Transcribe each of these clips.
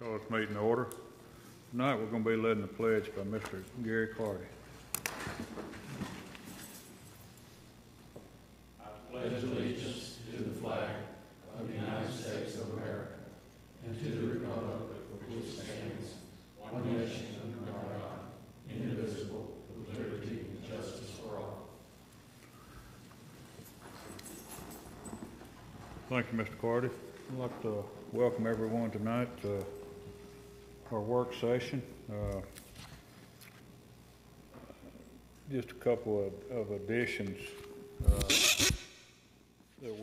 Call this meeting to order. Tonight we're going to be led in the pledge by Mr. Gary Clardy. I pledge allegiance to the flag of the United States of America and to the republic for which it stands, one nation under God, indivisible, with liberty and justice for all. Thank you, Mr. Clardy. I'd like to welcome everyone tonight to our work session. Just a couple of additions that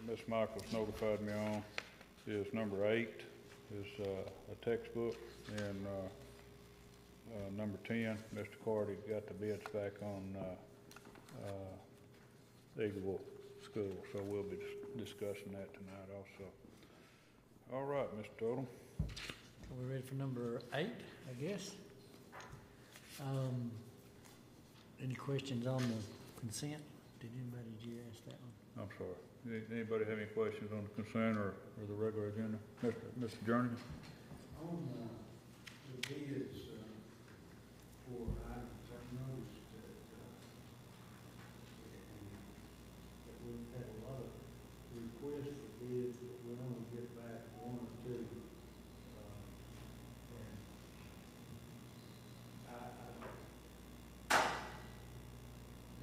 Ms. Michaels notified me on is number 8 is a textbook, and number 10, Mr. Clardy got the bids back on Eagleville School, so we'll be discussing that tonight also. All right, Mr. Totem. Are we ready for number 8, I guess? Any questions on the consent? Did you ask that one? I'm sorry. Anybody have any questions on the consent or the regular agenda? Mr. Jernigan? On the bids for items, I noticed that we've had a lot of requests for bids, but we only get back 1 or 2.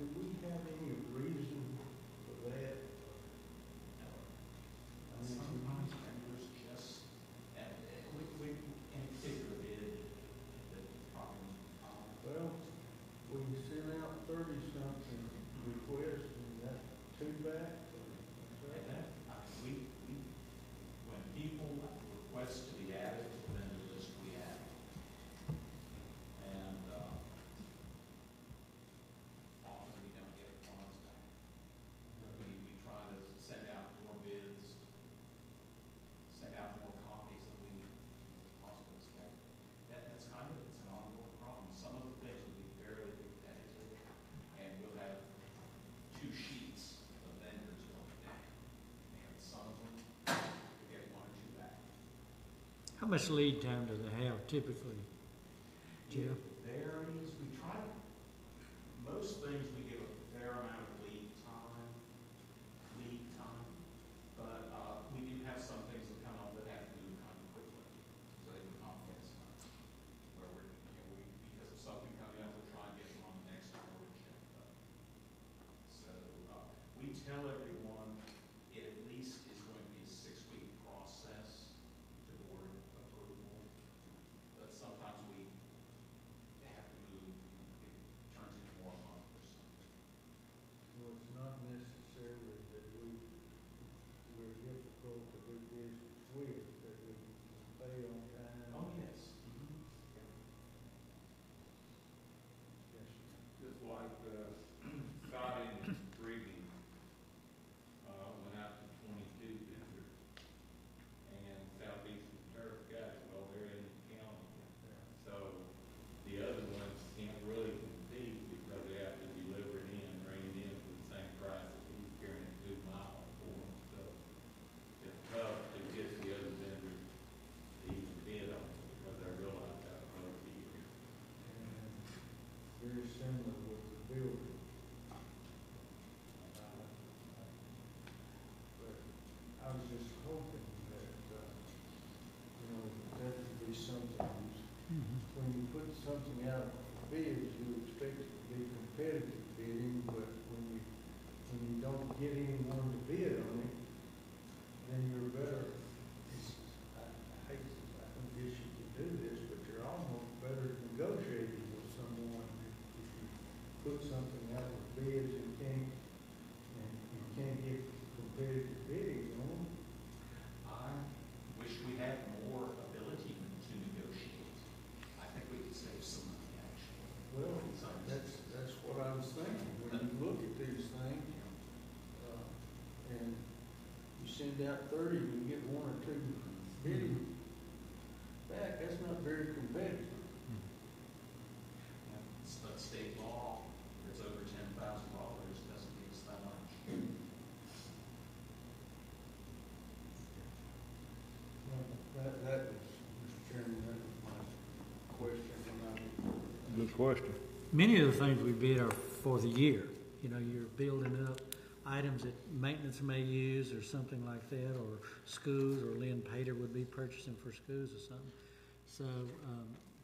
Do we have any reason for that? Sometimes vendors just, we in particular bid the problem. Well, we sent out 30-something requests, and that's 2 back. And that, when people request to be added to the vendor list, we add. And often we don't get funds back. We try to send out more bids, send out more copies that we possibly expect. That's kind of, it's an ongoing problem. Some of the things will be fairly repetitive, and we'll have 2 sheets of vendors going down. And some of them, we get 1 or 2 back. How much lead time do they have typically, Jeff? It varies. We try to, most things we give a fair amount of lead time, but we do have some things that come up that have to move kind of quickly, so they can confidence where we're, because of something coming up, we're trying to get them on the next order checked up. So we tell everyone it at least is going to be a 6-week process to board approval, but sometimes we have to move, it turns into more a month or something. So it's not necessarily that we're difficult to do business with, that we pay on time. Oh, yes. Yes, sir. Just like Scott in Reading went out to 22 vendors, and Southeastern Turf got it. Well, they're in the county, so the other ones can't really compete because they have to deliver it in, bring it in for the same price that he's carrying it 2 miles for them. So it's tough to get the other vendors to even bid on it because they realize how hard it is. And very similar with the building. But I was just hoping that, that would be something. When you put something out for bids, you expect it to be competitive bidding, but when you don't get anyone to bid on it, then you're better. I don't guess you could do this, but you're almost better negotiating with someone if you put something out for bids and you can't get competitive bidding on them. I wish we had more ability to negotiate. I think we could save some money, actually. Well, that's what I was thinking. When you look at these things, and you send out 30, you get 1 or 2 bidding back, that's not very competitive. But state law, if it's over $10,000, doesn't give us that much. That was Mr. Good question. Many of the things we bid are for the year. You know, you're building up items that maintenance may use or something like that, or schools, or Lynn Pater would be purchasing for schools or something. So,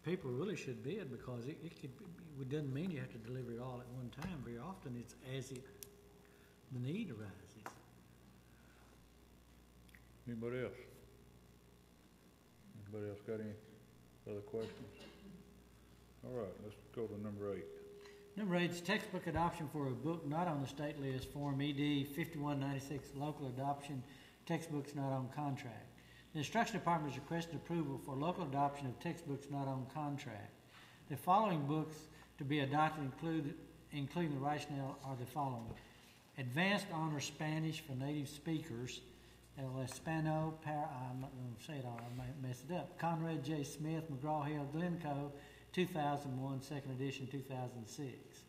people really should bid because it doesn't mean you have to deliver it all at one time. Very often it's as the need arises. Anybody else? Anybody else got any other questions? All right, let's go to number 8. Number 8 is textbook adoption for a book not on the state list, Form ED 5196, local adoption, textbooks not on contract. The instruction department is requesting approval for local adoption of textbooks not on contract. The following books to be adopted including the rationale are the following. Advanced Honor Spanish for Native Speakers, El Hispano, I'm not going to say it all, I might mess it up. Conrad J. Smith, McGraw-Hill, Glencoe, 2001, second edition, 2006.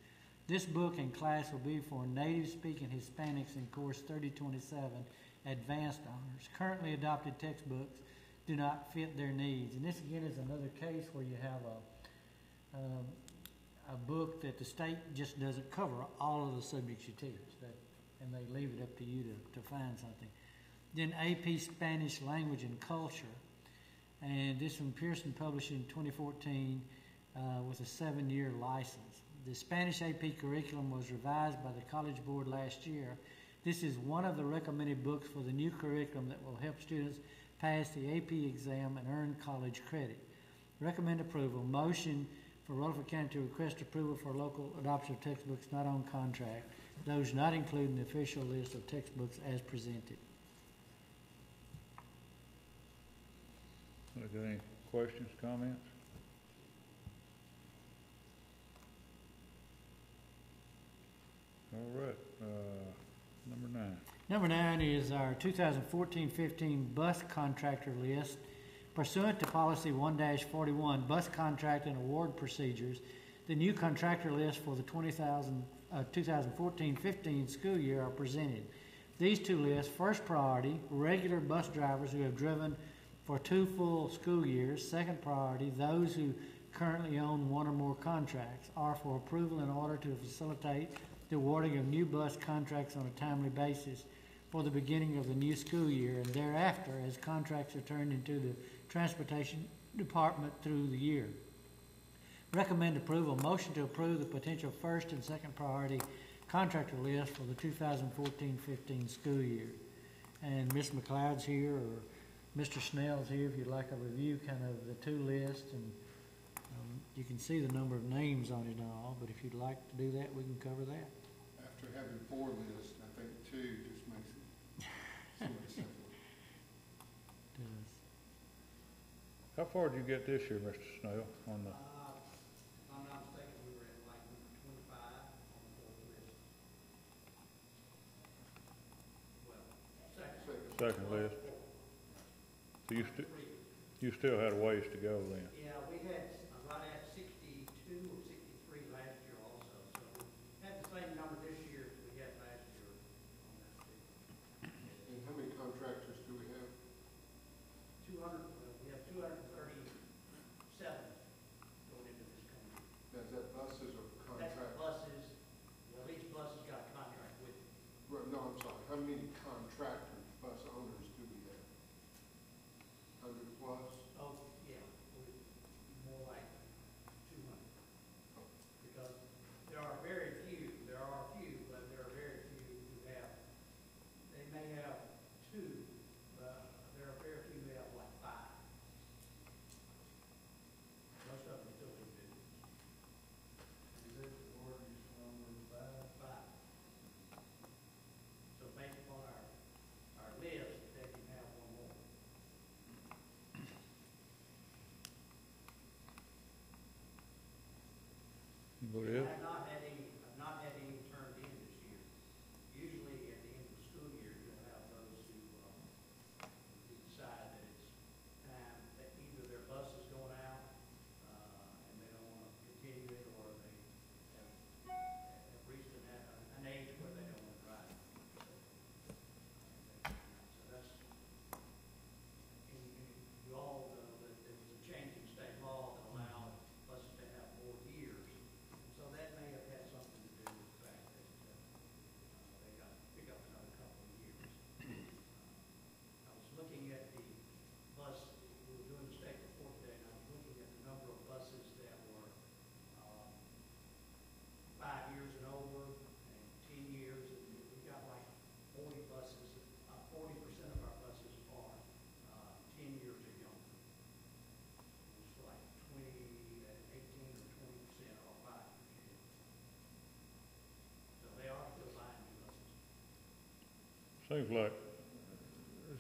This book and class will be for native-speaking Hispanics in course 3027, Advanced Honors. Currently adopted textbooks do not fit their needs. And this, again, is another case where you have a book that the state just doesn't cover all of the subjects you teach, and they leave it up to you to find something. Then AP Spanish Language and Culture, and this from Pearson published in 2014 with a 7-year license. The Spanish AP curriculum was revised by the College Board last year. This is one of the recommended books for the new curriculum that will help students pass the AP exam and earn college credit. Recommend approval. Motion for Rutherford County to request approval for local adoption of textbooks not on contract, those not included in the official list of textbooks as presented. Got any questions, comments? All right, number 9. Number 9 is our 2014-15 bus contractor list. Pursuant to Policy 1-41, bus contract and award procedures, the new contractor list for the 2014-15 school year are presented. These two lists, first priority, regular bus drivers who have driven for 2 full school years. Second priority, those who currently own 1 or more contracts, are for approval in order to facilitate the awarding of new bus contracts on a timely basis for the beginning of the new school year and thereafter as contracts are turned into the Transportation Department through the year. Recommend approval. Motion to approve the potential first and second priority contractor list for the 2014-15 school year. And Ms. McLeod's here, or Mr. Snell's here if you'd like a review kind of the 2 lists, and you can see the number of names on it and all, but if you'd like to do that, we can cover that. After having 4 lists, I think 2 just makes it so much simpler. How far did you get this year, Mr. Snell, on the? If I'm not mistaken, we were at like number 25 on the 4th list. Well, Second list. So you still had a ways to go then? yeah, we had right at 62 or 63 last year also, so we had the same number this year as we had last year on that particular. And how many contractors do we have? 200, we have 237 going into this coming year. Now, is that buses or That's contractors? buses, well, each bus has got a contract with it. No, I'm sorry, how many contractors, bus owners do we have? 100 plus? Oh, yeah, more like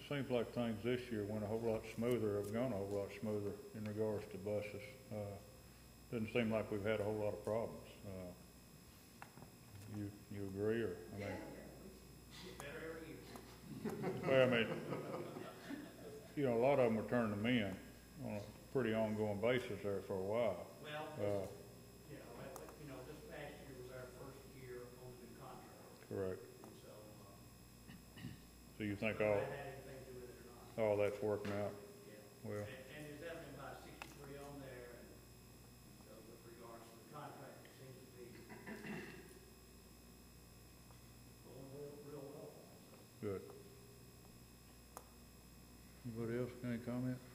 seems like things this year went a whole lot smoother, have gone a whole lot smoother in regards to buses. Doesn't seem like we've had a whole lot of problems. You agree, or, I mean? Get better every year. Well, I mean, you know, a lot of them were turning them in on a pretty ongoing basis there for a while. Well, this past year was our first year on the new contract, Correct. and so, So you think whether that had anything to do with it or not, all that's working out yeah. well? And there's definitely about 63 on there, and so with regards to the contract, it seems to be going real well. Good. Anybody else got any comments?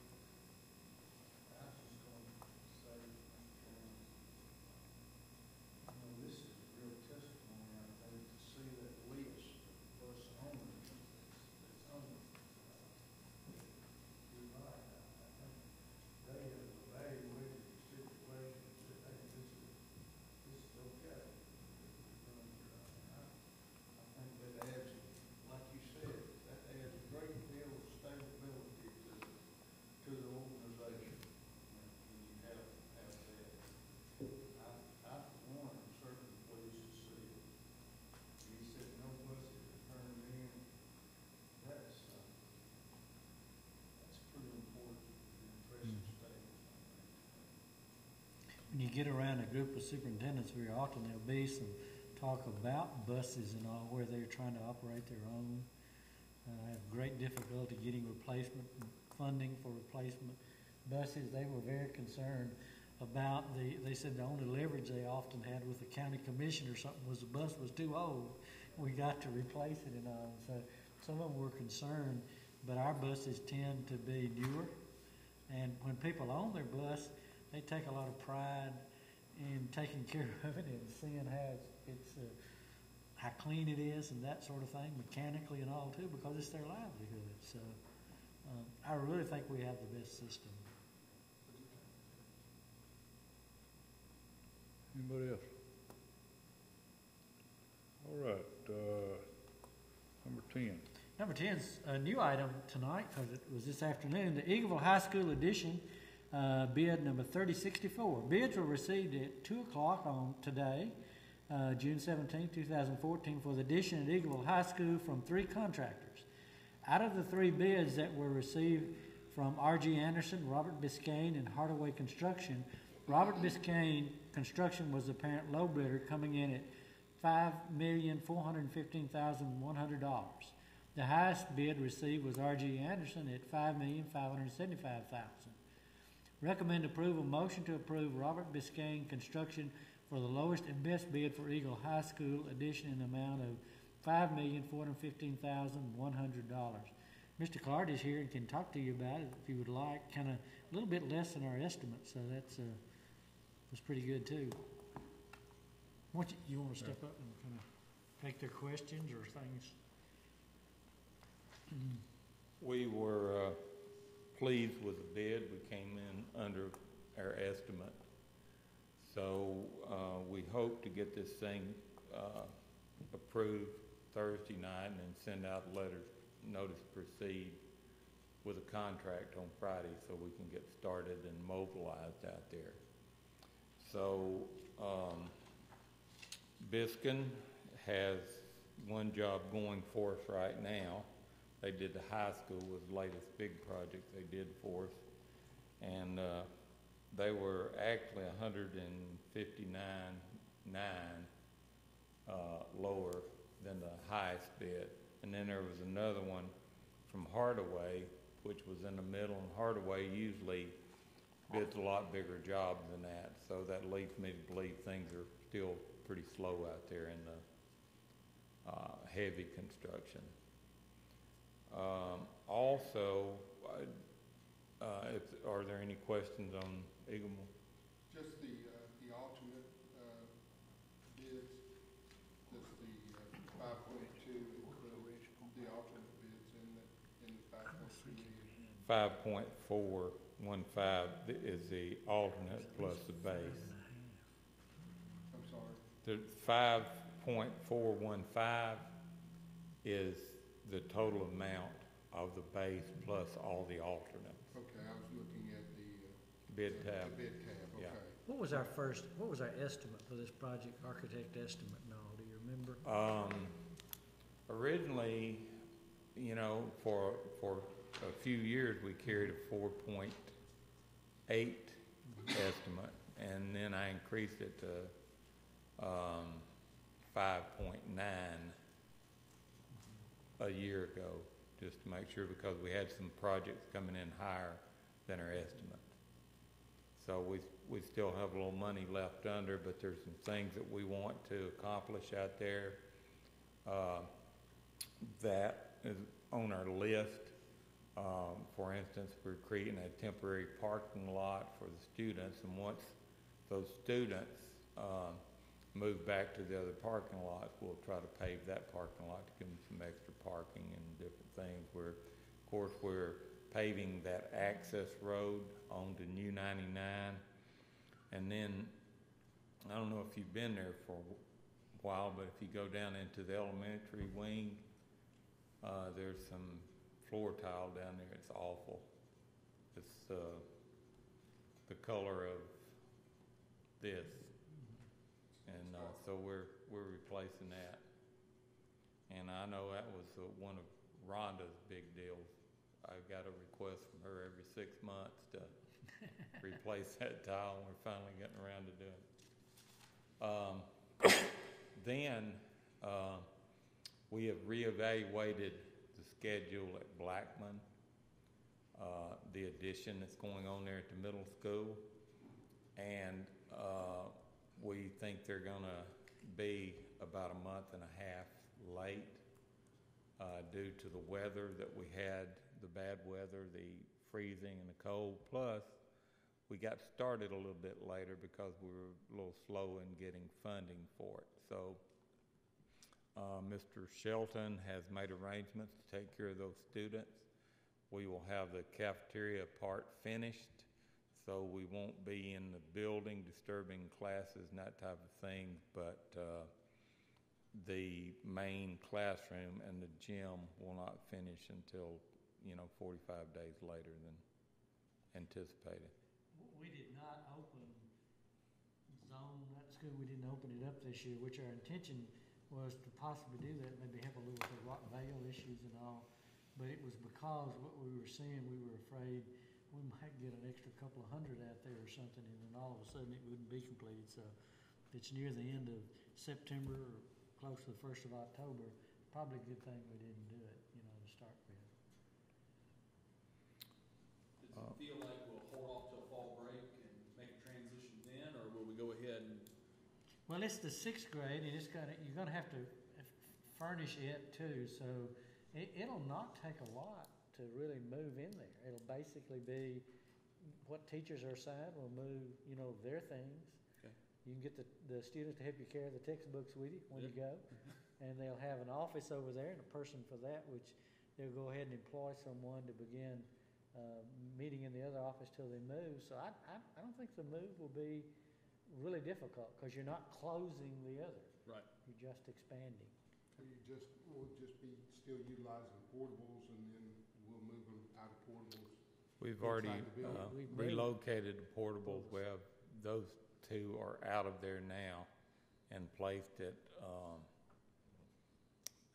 I was just gonna say, this is a real testimony, I think, to see that list of bus owners that's on it. You're right, I think they have evaluated the situation, and said, hey, this is okay. I think that adds, like you said, that adds a great deal of stability to the organization. When you have that. I for one, am certainly pleased to see it. He said no buses are turned in. That's pretty important and impressive statement, I think. When you get around a group of superintendents, very often there'll be some talk about buses and all, where they're trying to operate their own. I have great difficulty getting replacement funding for replacement buses. They were very concerned about they said the only leverage they often had with the county commission or something was the bus was too old. We got to replace it and all. So some of them were concerned, but our buses tend to be newer. And when people own their bus, they take a lot of pride in taking care of it and seeing how clean it is and that sort of thing, mechanically and all too, because it's their livelihood. So I really think we have the best system. Anybody else? All right, number 10. Number 10 is a new item tonight because it was this afternoon. The Eagleville High School edition, bid number 3064. Bids were received at 2 o'clock on today, June 17, 2014, for the addition at Eagleville High School from 3 contractors. Out of the 3 bids that were received from R.G. Anderson, Robert Biscayne, and Hardaway Construction, Robert Biscayne Construction was the apparent low bidder, coming in at $5,415,100. The highest bid received was R.G. Anderson at $5,575,000. Recommend approval. Motion to approve Robert Biscayne Construction for the lowest and best bid for Eagle High School addition in the amount of $5,415,100. Mr. Clark is here and can talk to you about it if you would like. Kind of a little bit less than our estimate, so that's was pretty good too. You want to step up and kind of take their questions or things? We were pleased with the bid. We came in under our estimate. So we hope to get this thing approved Thursday night and then send out letters, notice to proceed with a contract on Friday so we can get started and mobilized out there. So Biscayne has one job going for us right now. They did the high school, was the latest big project they did for us. And they were actually $159,900 lower than the highest bid. And then there was another one from Hardaway, which was in the middle, and Hardaway usually bids a lot bigger jobs than that. So that leads me to believe things are still pretty slow out there in the heavy construction. Also, are there any questions on Eagleville? Just the alternate bids, does the 5.2 include the alternate bids in the 5.2 million? 5.415 is the alternate plus the base. I'm sorry. The 5.415 is the total amount of the base plus all the alternates. Okay, I was looking at the. Bid tab. The bid tab, Yeah. okay. What was our estimate for this project, architect estimate and all, do you remember? Originally, you know, for a few years, we carried a 4.8 estimate, and then I increased it to 5.9 a year ago, just to make sure, because we had some projects coming in higher than our estimate. So we still have a little money left under, but there's some things that we want to accomplish out there that is on our list. For instance, we're creating a temporary parking lot for the students, and once those students move back to the other parking lots, we'll try to pave that parking lot to give them some extra parking and different things. Of course, we're paving that access road onto New 99. And then, I don't know if you've been there for a while, but if you go down into the elementary wing, there's some floor tile down there. It's awful. It's the color of this. And so we're replacing that. And I know that was one of Rhonda's big deals. I got a request from her every 6 months to replace that tile, and we're finally getting around to doing it. Then we have reevaluated the schedule at Blackman, the addition that's going on there at the middle school, and we think they're going to be about a month and a half late due to the weather that we had, the bad weather, the freezing and the cold. Plus, we got started a little bit later because we were a little slow in getting funding for it. So Mr. Shelton has made arrangements to take care of those students. We will have the cafeteria part finished, so we won't be in the building disturbing classes and that type of thing, but the main classroom and the gym will not finish until, 45 days later than anticipated. We did not open zone, that school, we didn't open it up this year, which our intention was to possibly do that, maybe help a little with the Rock Vale issues and all. But it was because what we were seeing, we were afraid we might get an extra couple of hundred out there or something, and then all of a sudden it wouldn't be completed. So if it's near the end of September or close to the 1st of October, probably a good thing we didn't do it, to start with. Does it feel like we'll hold off till fall break and make a transition then, or will we go ahead and? Well, it's the 6th grade, and you're gonna have to furnish it too. So it'll not take a lot to really move in there. It'll basically be what teachers are assigned will move, their things. Okay. You can get the students to help you carry the textbooks with you when you go, and they'll have an office over there and a person for that, which they'll go ahead and employ someone to begin meeting in the other office till they move. So I don't think the move will be really difficult because you're not closing the other. Right. You're just expanding. We'll just be still utilizing portables, and then we'll move them out of portables. We've already Inside the building. We've relocated the portables. We have those two are out of there now and placed at,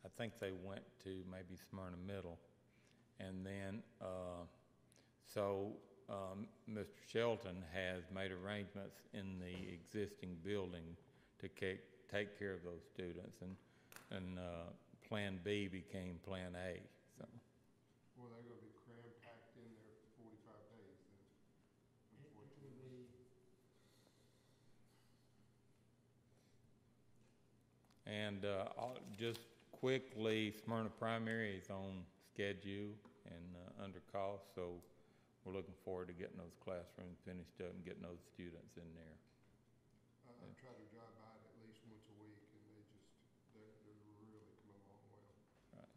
I think they went to maybe Smyrna Middle. And then, Mr. Shelton has made arrangements in the existing building to take care of those students. And Plan B became Plan A. So. Well, they're going to be cram-packed in there for 45 days then, unfortunately. And just quickly, Smyrna Primary is on schedule and under cost, so we're looking forward to getting those classrooms finished up and getting those students in there. I try to drive by it at least once a week, and they're really coming along well. Right.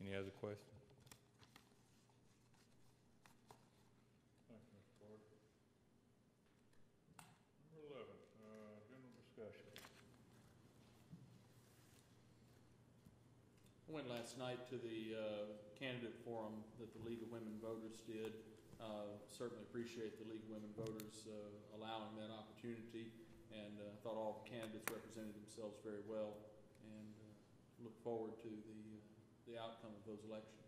Any other questions? Thank you, Mr. Carter. Number 11, general discussion. I went last night to the candidate forum that the League of Women Voters did. Certainly appreciate the League of Women Voters allowing that opportunity, and thought all the candidates represented themselves very well, and look forward to the outcome of those elections.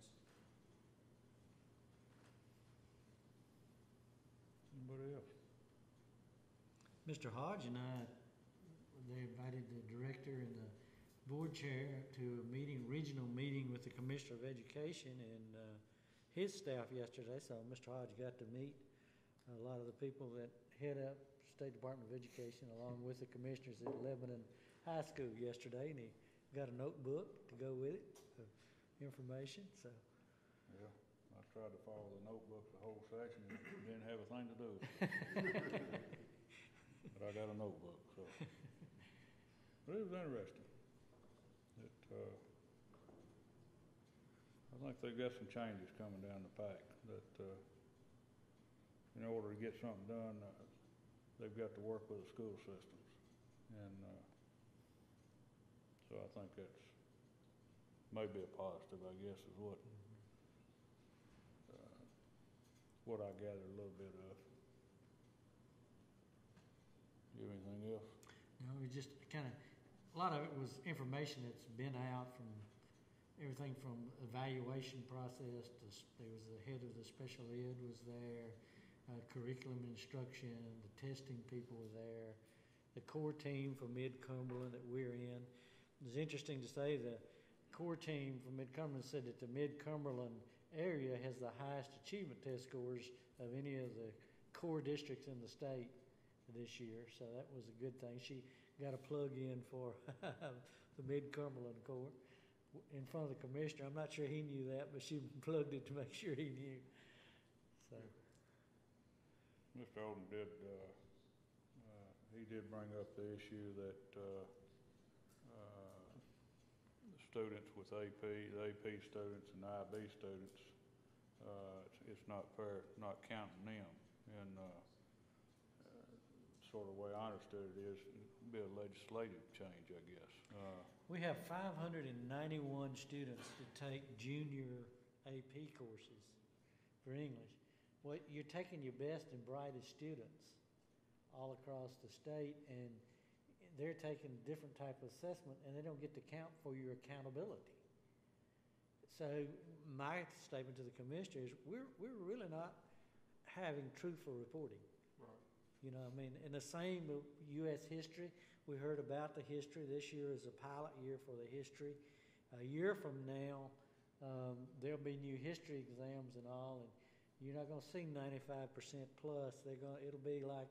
Anybody else? Mr. Hodge and I, they invited the director and the board chair to a meeting, regional meeting with the Commissioner of Education and his staff yesterday. So Mr. Hodge got to meet a lot of the people that head up State Department of Education, along with the commissioners at Lebanon High School yesterday, and he got a notebook to go with it, information. So Yeah, I tried to follow the notebook the whole session and didn't have a thing to do with it. But I got a notebook, so. But it was interesting. I think they've got some changes coming down the pike that, in order to get something done, they've got to work with the school systems. And, so I think that's maybe a positive, I guess, is what I gathered a little bit of. You have anything else? No, it just kind of, a lot of it was information that's been out from everything from evaluation process to, there was the head of the special ed was there, curriculum instruction, the testing people were there, the core team from Mid-Cumberland that we're in. It was interesting to say the core team from Mid-Cumberland said that the Mid-Cumberland area has the highest achievement test scores of any of the core districts in the state this year, so that was a good thing. She got a plug in for the Mid-Cumberland core in front of the commissioner. I'm not sure he knew that, but she plugged it to make sure he knew. So, Mr. Oldham did, he did bring up the issue that the students with AP, the AP students and the IB students, it's not fair not counting them. And sort of the way I understood it is it'd be a legislative change, I guess. we have 591 students to take junior AP courses for English. Well, you're taking your best and brightest students all across the state, and they're taking a different type of assessment, and they don't get to count for your accountability. So my statement to the commissioner is we're really not having truthful reporting. Right. You know, I mean, in the same U.S. history, we heard about the history. This year is a pilot year for the history. A year from now, there'll be new history exams and all, and you're not going to see 95% plus. It'll be like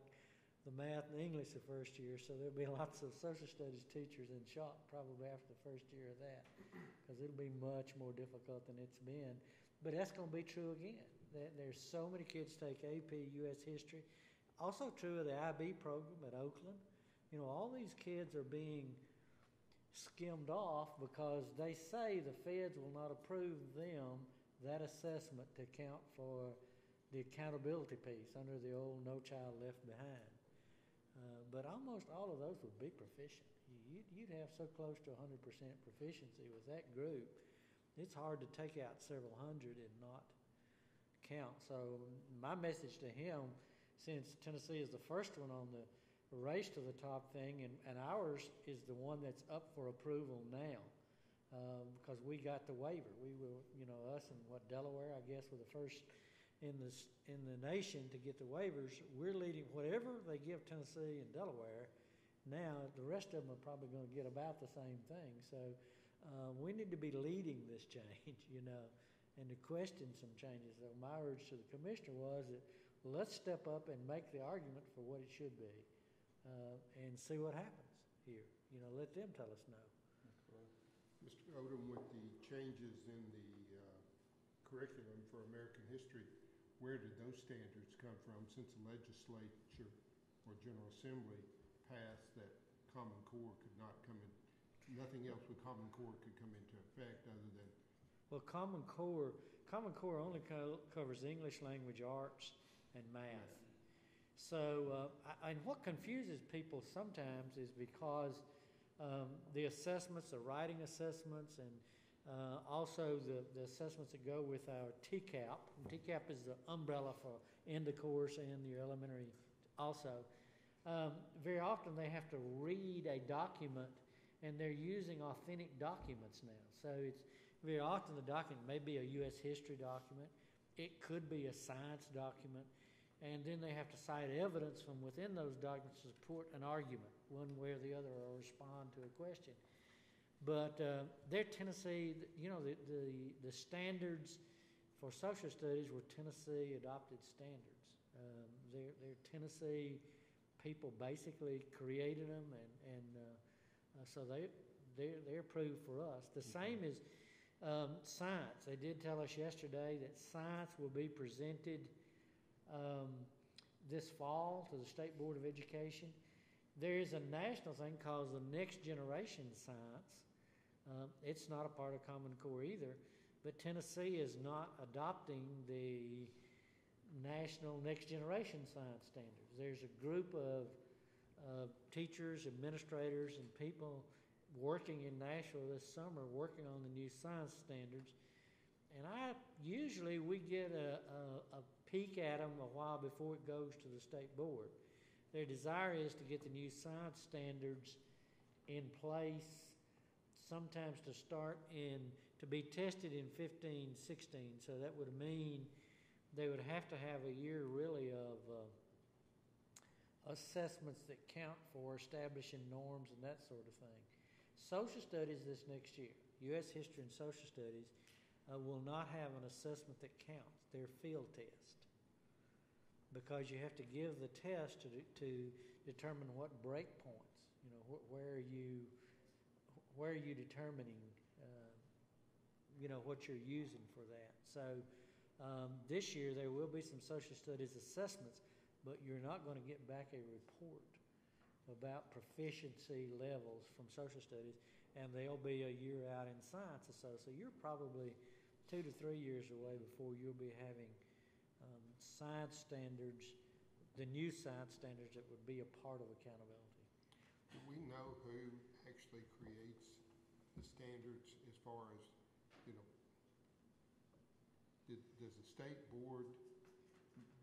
the math and English the first year, so there'll be lots of social studies teachers in shock probably after the first year of that, because it'll be much more difficult than it's been. But that's going to be true again. There's so many kids take AP U.S. history. Also true of the IB program at Oakland. You know, all these kids are being skimmed off because they say the feds will not approve them that assessment to account for the accountability piece under the old No Child Left Behind. But almost all of those would be proficient. You'd have so close to 100% proficiency with that group. It's hard to take out several hundred and not count. So my message to him, since Tennessee is the first one on the race to the top thing, and ours is the one that's up for approval now, because we got the waiver. We were, you know, us and Delaware, I guess, were the first in the nation to get the waivers. We're leading whatever they give Tennessee and Delaware. Now the rest of them are probably going to get about the same thing. So we need to be leading this change, you know, and to question some changes. So my urge to the commissioner was that let's step up and make the argument for what it should be, and see what happens here. You know, let them tell us no. Mr. Odom, with the changes in the curriculum for American history, where did those standards come from since the legislature or General Assembly passed that Common Core could not come in, nothing else with Common Core could come into effect other than... Well, Common Core only covers English language arts and math. So, and what confuses people sometimes is because the assessments, the writing assessments, and Also, the assessments that go with our TCAP. TCAP is the umbrella for end of course and your elementary also. Very often they have to read a document, and they're using authentic documents now. So it's very often the document may be a U.S. history document. It could be a science document. And then they have to cite evidence from within those documents to support an argument, one way or the other, or respond to a question. But they're Tennessee, you know, the standards for social studies were Tennessee adopted standards. They're Tennessee people basically created them, and so they're approved for us. The same is science. They did tell us yesterday that science will be presented this fall to the State Board of Education. There is a national thing called the Next Generation Science. It's not a part of Common Core either, but Tennessee is not adopting the National Next Generation Science Standards. There's a group of teachers, administrators, and people working in Nashville this summer working on the new science standards. And we get a peek at them a while before it goes to the state board. Their desire is to get the new science standards in place, sometimes to be tested in 15-16. So that would mean they would have to have a year really of assessments that count for establishing norms and that sort of thing. Social studies this next year, U.S. history and social studies, will not have an assessment that counts. They're field test, because you have to give the test to determine what break points. You know, where are you determining? What you're using for that. So this year there will be some social studies assessments, but you're not going to get back a report about proficiency levels from social studies, and they'll be a year out in science. So you're probably 2 to 3 years away before you'll be having science standards, the new science standards that would be a part of accountability. Do we know who actually creates the standards as far as, does the state board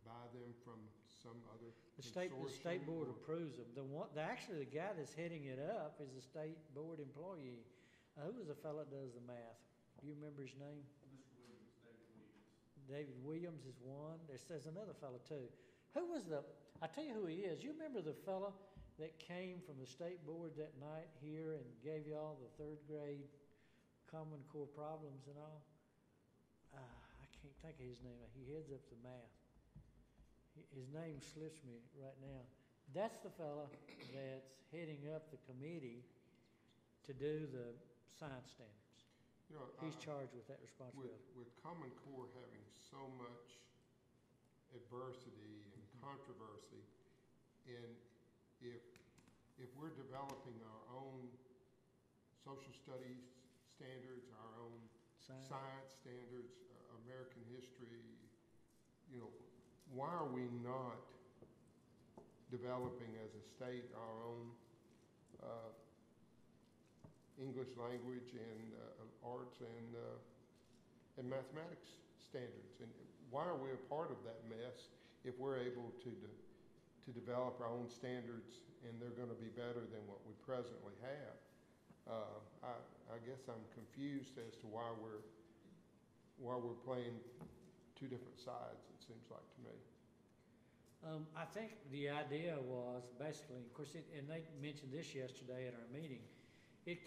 buy them from some other The state board or? approves them. Actually, the guy that's heading it up is a state board employee. Who was the fellow that does the math? Do you remember his name? Mr. Williams, David Williams. David Williams is one. There's another fellow too. Who was I tell you who he is. You remember the fellow that came from the state board that night here and gave you all the third grade Common Core problems and all? I can't think of his name. He heads up the math. His name slips me right now. That's the fellow that's heading up the committee to do the science standards. He's charged with that responsibility. With Common Core having so much adversity and controversy, and if we're developing our own social studies standards, our own science standards, American history, why are we not developing as a state our own English language and arts and mathematics standards? And why are we a part of that mess if we're able to develop our own standards and they're going to be better than what we presently have? I guess I'm confused as to why we're playing two different sides, it seems like to me. I think the idea was basically, of course, and they mentioned this yesterday at our meeting, the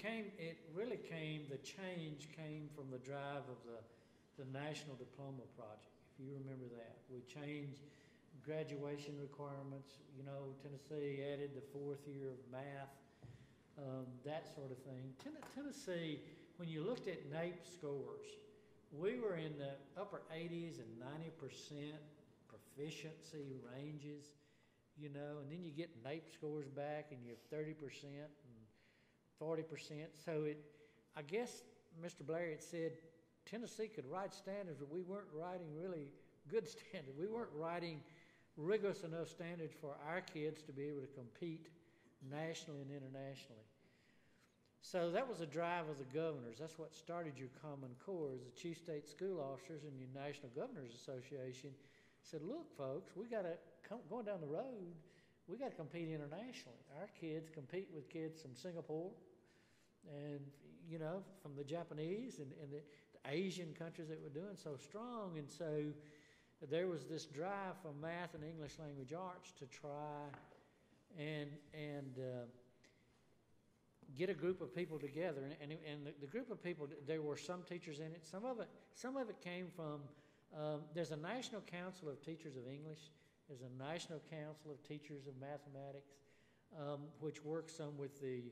change came from the drive of the National Diploma Project, if you remember that. We changed graduation requirements. Tennessee added the 4th year of math, that sort of thing. Tennessee, when you looked at NAEP scores, we were in the upper 80s and 90% proficiency ranges, and then you get NAEP scores back and you have 30% and 40%. So I guess Mr. Blair had said Tennessee could write standards, but we weren't writing really good standards. We weren't writing rigorous enough standards for our kids to be able to compete nationally and internationally. So that was a drive of the governors. That's what started your Common Core, is the Chief State School Officers and your National Governors Association said, look, folks, we got to, going down the road, we got to compete internationally. Our kids compete with kids from Singapore and, you know, from the Japanese and the Asian countries that were doing so strong. And so there was this drive for math and English language arts to try and get a group of people together. And the group of people, there were some teachers in it. Some of it came from, there's a National Council of Teachers of English. There's a National Council of Teachers of Mathematics, which works some with the,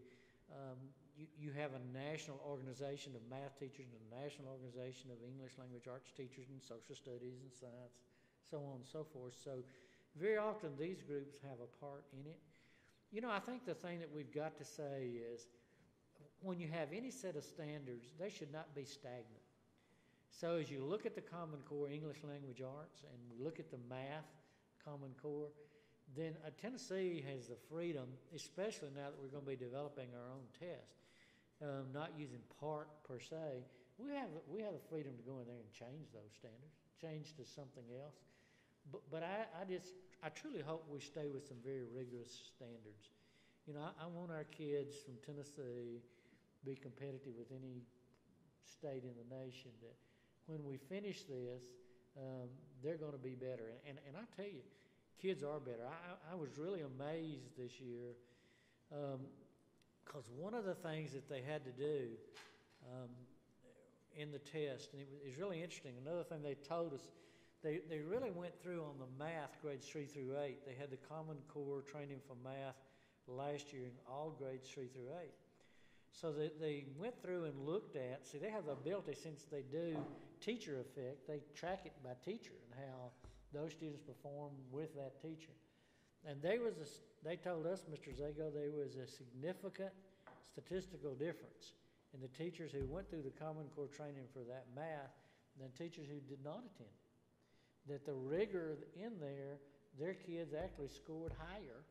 you have a national organization of math teachers and a national organization of English language arts teachers and social studies and science, so on and so forth. So very often these groups have a part in it. You know, I think the thing that we've got to say is when you have any set of standards, they should not be stagnant. So as you look at the Common Core English language arts and we look at the math Common Core, then Tennessee has the freedom, especially now that we're going to be developing our own test, not using PART per se. We have the freedom to go in there and change those standards, change to something else. But I truly hope we stay with some very rigorous standards. You know, I want our kids from Tennessee to be competitive with any state in the nation, that when we finish this, they're going to be better. And I tell you, kids are better. I was really amazed this year because one of the things that they had to do in the test, and it was really interesting, another thing they told us, they really went through on the math grades 3 through 8. They had the Common Core training for math last year in all grades 3 through 8. So they went through and looked at, see, they have the ability, since they do teacher effect, they track it by teacher and how those students perform with that teacher. And they told us, Mr. Zago, there was a significant statistical difference in the teachers who went through the Common Core training for that math than teachers who did not attend it. That the rigor in there, their kids actually scored higher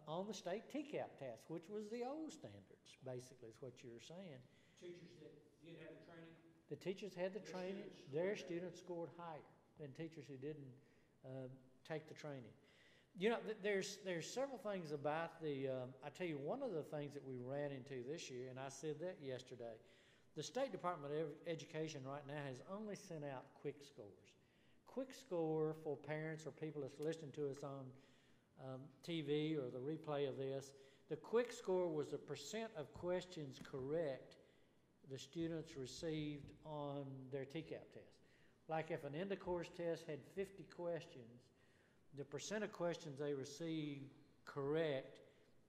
on the state TCAP test, which was the old standards, basically, is what you're saying. Teachers that did have the training? The teachers had the training, their students scored higher than teachers who didn't take the training. You know, there's several things about the, I tell you, one of the things that we ran into this year, and I said that yesterday, the State Department of Education right now has only sent out quick scores. Quick score for parents or people that's listening to us on TV or the replay of this, the quick score was the percent of questions correct the students received on their TCAP test. Like if an end-of-course test had 50 questions, the percent of questions they received correct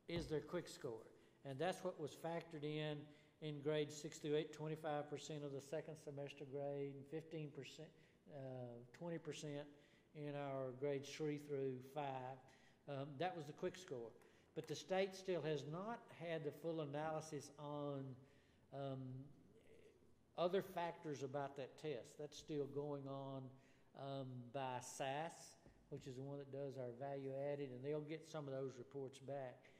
is their quick score. And that's what was factored in grades 6 through 8, 25% of the second semester grade, and 15%, 20% in our grades 3 through 5. That was the quick score. But the state still has not had the full analysis on other factors about that test. That's still going on by SAS, which is the one that does our value added, and they'll get some of those reports back.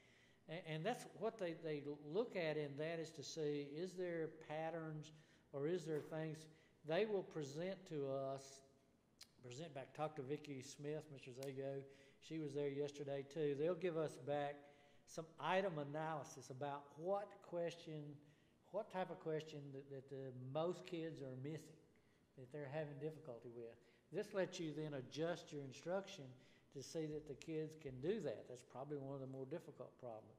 And that's what they look at in that, is to see, is there patterns or is there things they will present to us, present back. Talk to Vicki Smith, Mr. Zago. She was there yesterday too. They'll give us back some item analysis about what type of question that the most kids are missing, that they're having difficulty with. This lets you then adjust your instruction to see that the kids can do that. That's probably one of the more difficult problems.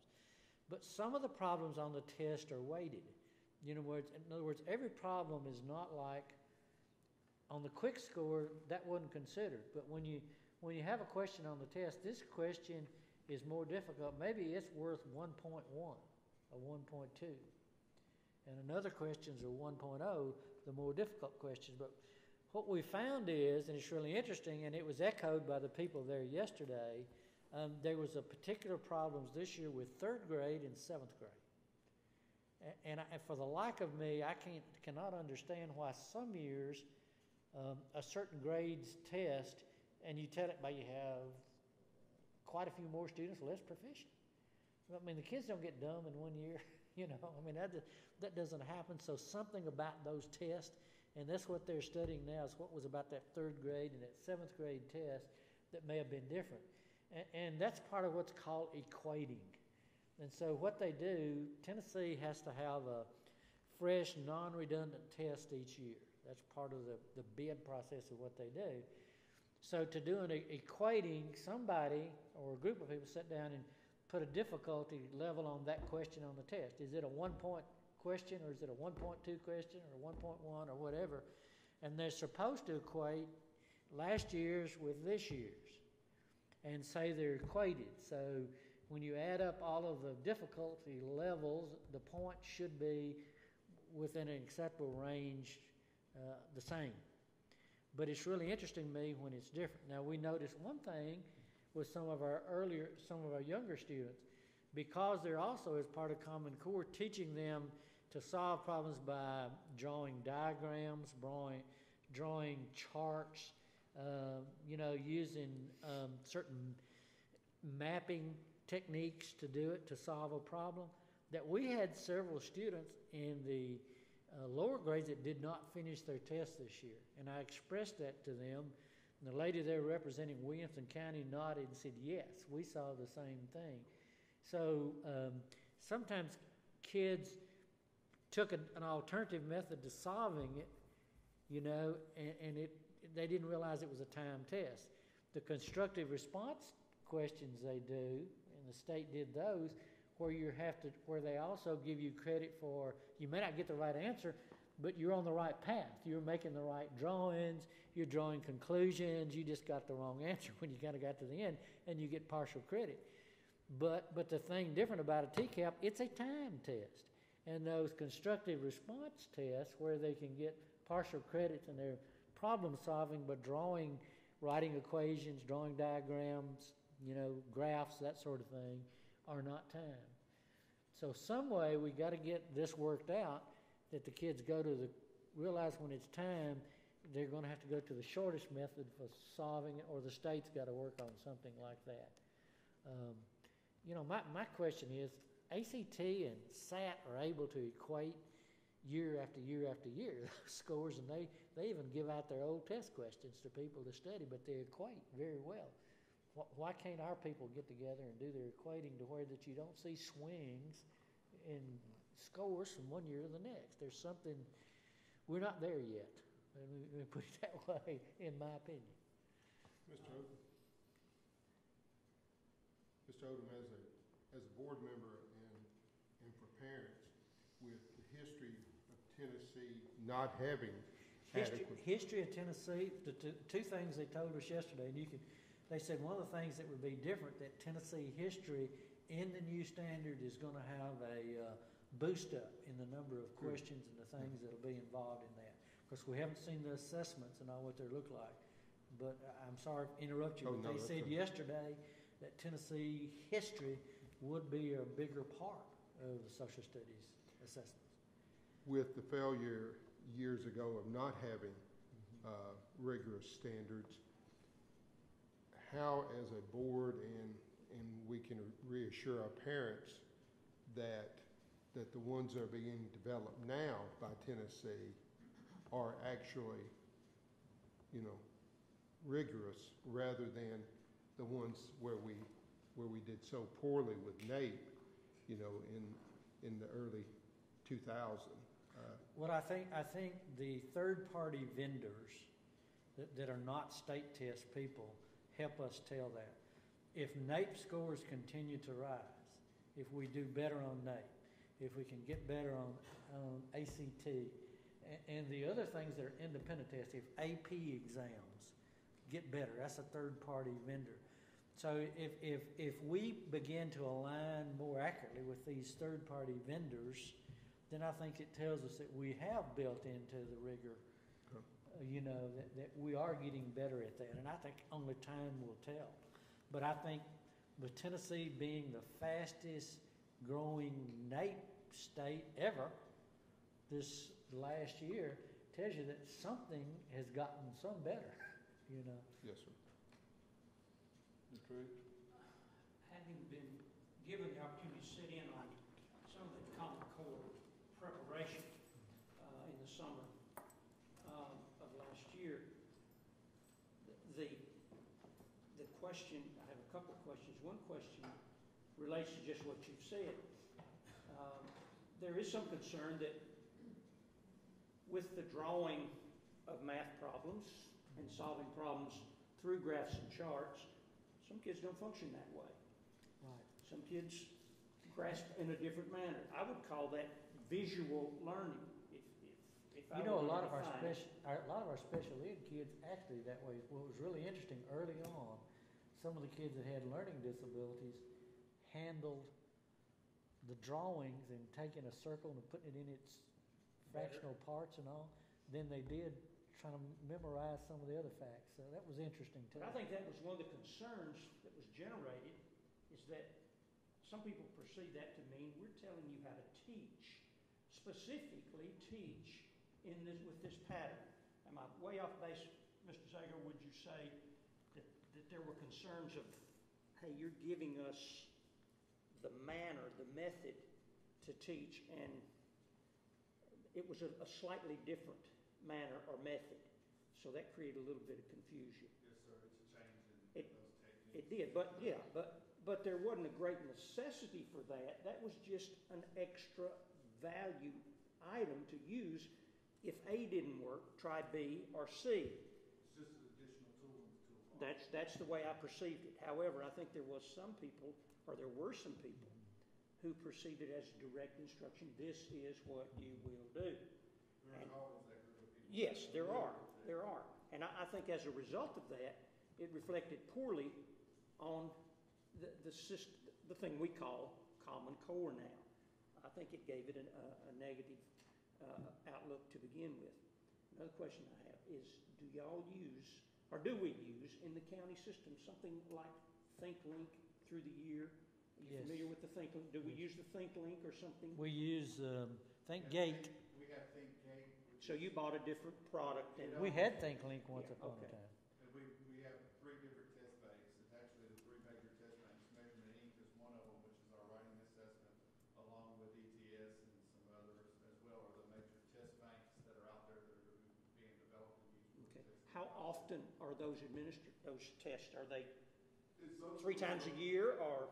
But some of the problems on the test are weighted. In other words, every problem is not like on the quick score, that wasn't considered. But when you have a question on the test, this question is more difficult. Maybe it's worth 1.1 or 1.2. And another questions are 1.0, the more difficult questions. But what we found is, and it's really interesting, and it was echoed by the people there yesterday, there was a particular problems this year with 3rd grade and 7th grade. And for the like of me, I cannot understand why some years a certain grades test, and you tell it by you have quite a few more students less proficient. I mean, the kids don't get dumb in one year. You know, I mean, that doesn't happen. So something about those tests, and that's what they're studying now, is what was about that 3rd grade and that 7th grade test that may have been different. And that's part of what's called equating. And so what they do, Tennessee has to have a fresh, non-redundant test each year. That's part of the bid process of what they do. So to do an equating, somebody or a group of people sit down and put a difficulty level on that question on the test. Is it a 1-point question, or is it a 1.2 question, or 1.1, or whatever? And they're supposed to equate last year's with this year's and say they're equated. So when you add up all of the difficulty levels, the points should be within an acceptable range, the same. But it's really interesting to me when it's different. Now, we noticed one thing with some of our younger students, because they're also, as part of Common Core, teaching them to solve problems by drawing diagrams, drawing charts, using certain mapping techniques to do it, to solve a problem, that we had several students in the lower grades that did not finish their test this year. And I expressed that to them. And the lady there representing Williamson County nodded and said, yes, we saw the same thing. So sometimes kids took an alternative method to solving it, and they didn't realize it was a timed test. The constructive response questions they do, and the state did those, where they also give you credit for, you may not get the right answer, but you're on the right path. You're making the right drawings, you're drawing conclusions, you just got the wrong answer when you kind of got to the end, and you get partial credit. But the thing different about a TCAP, it's a time test. And those constructive response tests where they can get partial credits in their problem solving, but writing equations, drawing diagrams, graphs, that sort of thing, are not timed. So some way we got to get this worked out, that the kids realize when it's time, they're going to have to go to the shortest method for solving it, or the state's got to work on something like that. My question is, ACT and SAT are able to equate year after year after year those scores, and they even give out their old test questions to people to study, but they equate very well. Why can't our people get together and do their equating to where that you don't see swings in scores from one year to the next? There's something, we're not there yet. Let me put it that way, in my opinion. Mr. Odom, as a board member and for parents, with the history of Tennessee not having history of Tennessee, the two things they told us yesterday, and they said one of the things that would be different, that Tennessee history in the new standard is going to have a boost up in the number of questions and the things that will be involved in that. Because we haven't seen the assessments and all what they look like. But I'm sorry to interrupt you, but they said yesterday that Tennessee history would be a bigger part of the social studies assessments. With the failure years ago of not having rigorous standards, how as a board and we can reassure our parents that the ones that are being developed now by Tennessee are actually, rigorous, rather than the ones where we did so poorly with NAEP, in the early 2000s. Well, I think the third-party vendors that are not state test people help us tell that. If NAEP scores continue to rise, if we do better on NAEP, if we can get better on ACT, and the other things that are independent tests, if AP exams get better, that's a third-party vendor. So if we begin to align more accurately with these third-party vendors, then I think it tells us that we have built into the rigor, that we are getting better at that. And I think only time will tell. But I think with Tennessee being the fastest growing NAEP state ever this last year, tells you that something has gotten some better, Yes, sir. Mr. Riggs? Having been given the opportunity to sit in on some of the Common summer of last year. The question, I have a couple of questions. One question relates to just what you've said. There is some concern that with the drawing of math problems and solving problems through graphs and charts, some kids don't function that way. Right. Some kids grasp in a different manner. I would call that visual learning. If I You know, were a lot to of our define it. special ed kids actually that way. What was really interesting early on, some of the kids that had learning disabilities handled the drawings and taking a circle and putting it in its fractional parts and all, than they did trying to memorize some of the other facts. So that was interesting too. But I think that was one of the concerns that was generated, is that some people perceive that to mean we're telling you how to teach, specifically teach with this pattern. Am I way off base, Mr. Zager? Would you say that there were concerns of, hey, you're giving us the manner, the method to teach, and it was a slightly different manner or method, so that created a little bit of confusion. Yes, sir, it's a change in those techniques. It did, but there wasn't a great necessity for that. That was just an extra value item to use. If A didn't work, try B or C. It's just an additional tool in the toolbox. That's the way I perceived it. However, I think there were some people who perceived it as direct instruction. This is what you will do. There's always that group of people. Yes, there are. And I think as a result of that, it reflected poorly on the thing we call Common Core now. I think it gave it a negative outlook to begin with. Another question I have is, do we use in the county system something like ThinkLink through the year? Are you Yes. familiar with the ThinkLink? Do we use the ThinkLink or something? We use ThinkGate. We have ThinkGate. So you bought a different product than We had ThinkLink once Yeah, upon a okay. time. And we have 3 different test banks. It's actually the 3 major test banks. Measurement Inc. is one of them, which is our writing assessment, along with ETS and some others as well, are the major test banks that are out there that are being developed and used. for Okay. testing. How often are those administered, those tests? Are they It's those 3 times a year or?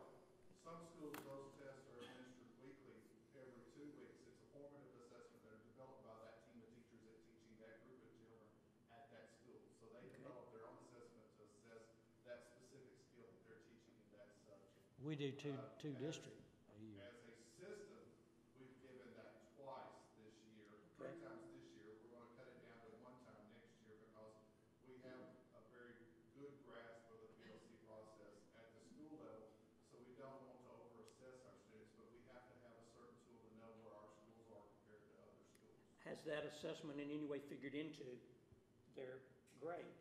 Some schools, those tests are administered weekly, every 2 weeks. It's a formative assessment that are developed by that team of teachers that teaching that group of children at that school. So they develop their own assessment to assess that specific skill that they're teaching in that subject. We do two As- districts a year. As a system, we've given that twice this year, Okay. 3 times this year. We're going to cut it down to 1 time next year because we have a very good grasp of the PLC process at the school level. So we don't want to over-assess our students, but we have to have a certain tool to know where our schools are compared to other schools. Has that assessment in any way figured into their grade?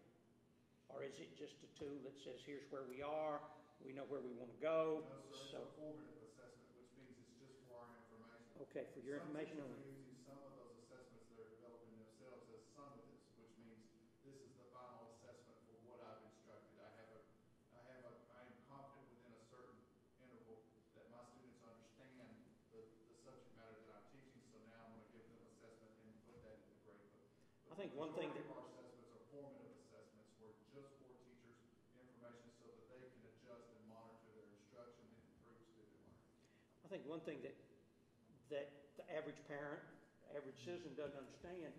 Or is it just a tool that says, here's where we are, we know where we want to go? No, sir, it's So, a formative assessment, which means it's just for our information. okay, for your information Some only. teachers are using some of those assessments that are developing themselves as summatives, which means this is the final assessment for what I've instructed. I am confident within a certain interval that my students understand the subject matter that I'm teaching, so now I'm going to give them assessment and put that in the grade book. I think one thing The that- majority of our assessments are formative assessments, where just for teachers' information so that they can adjust and monitor their instruction and improve student learning. I think one thing that the average parent, average citizen doesn't understand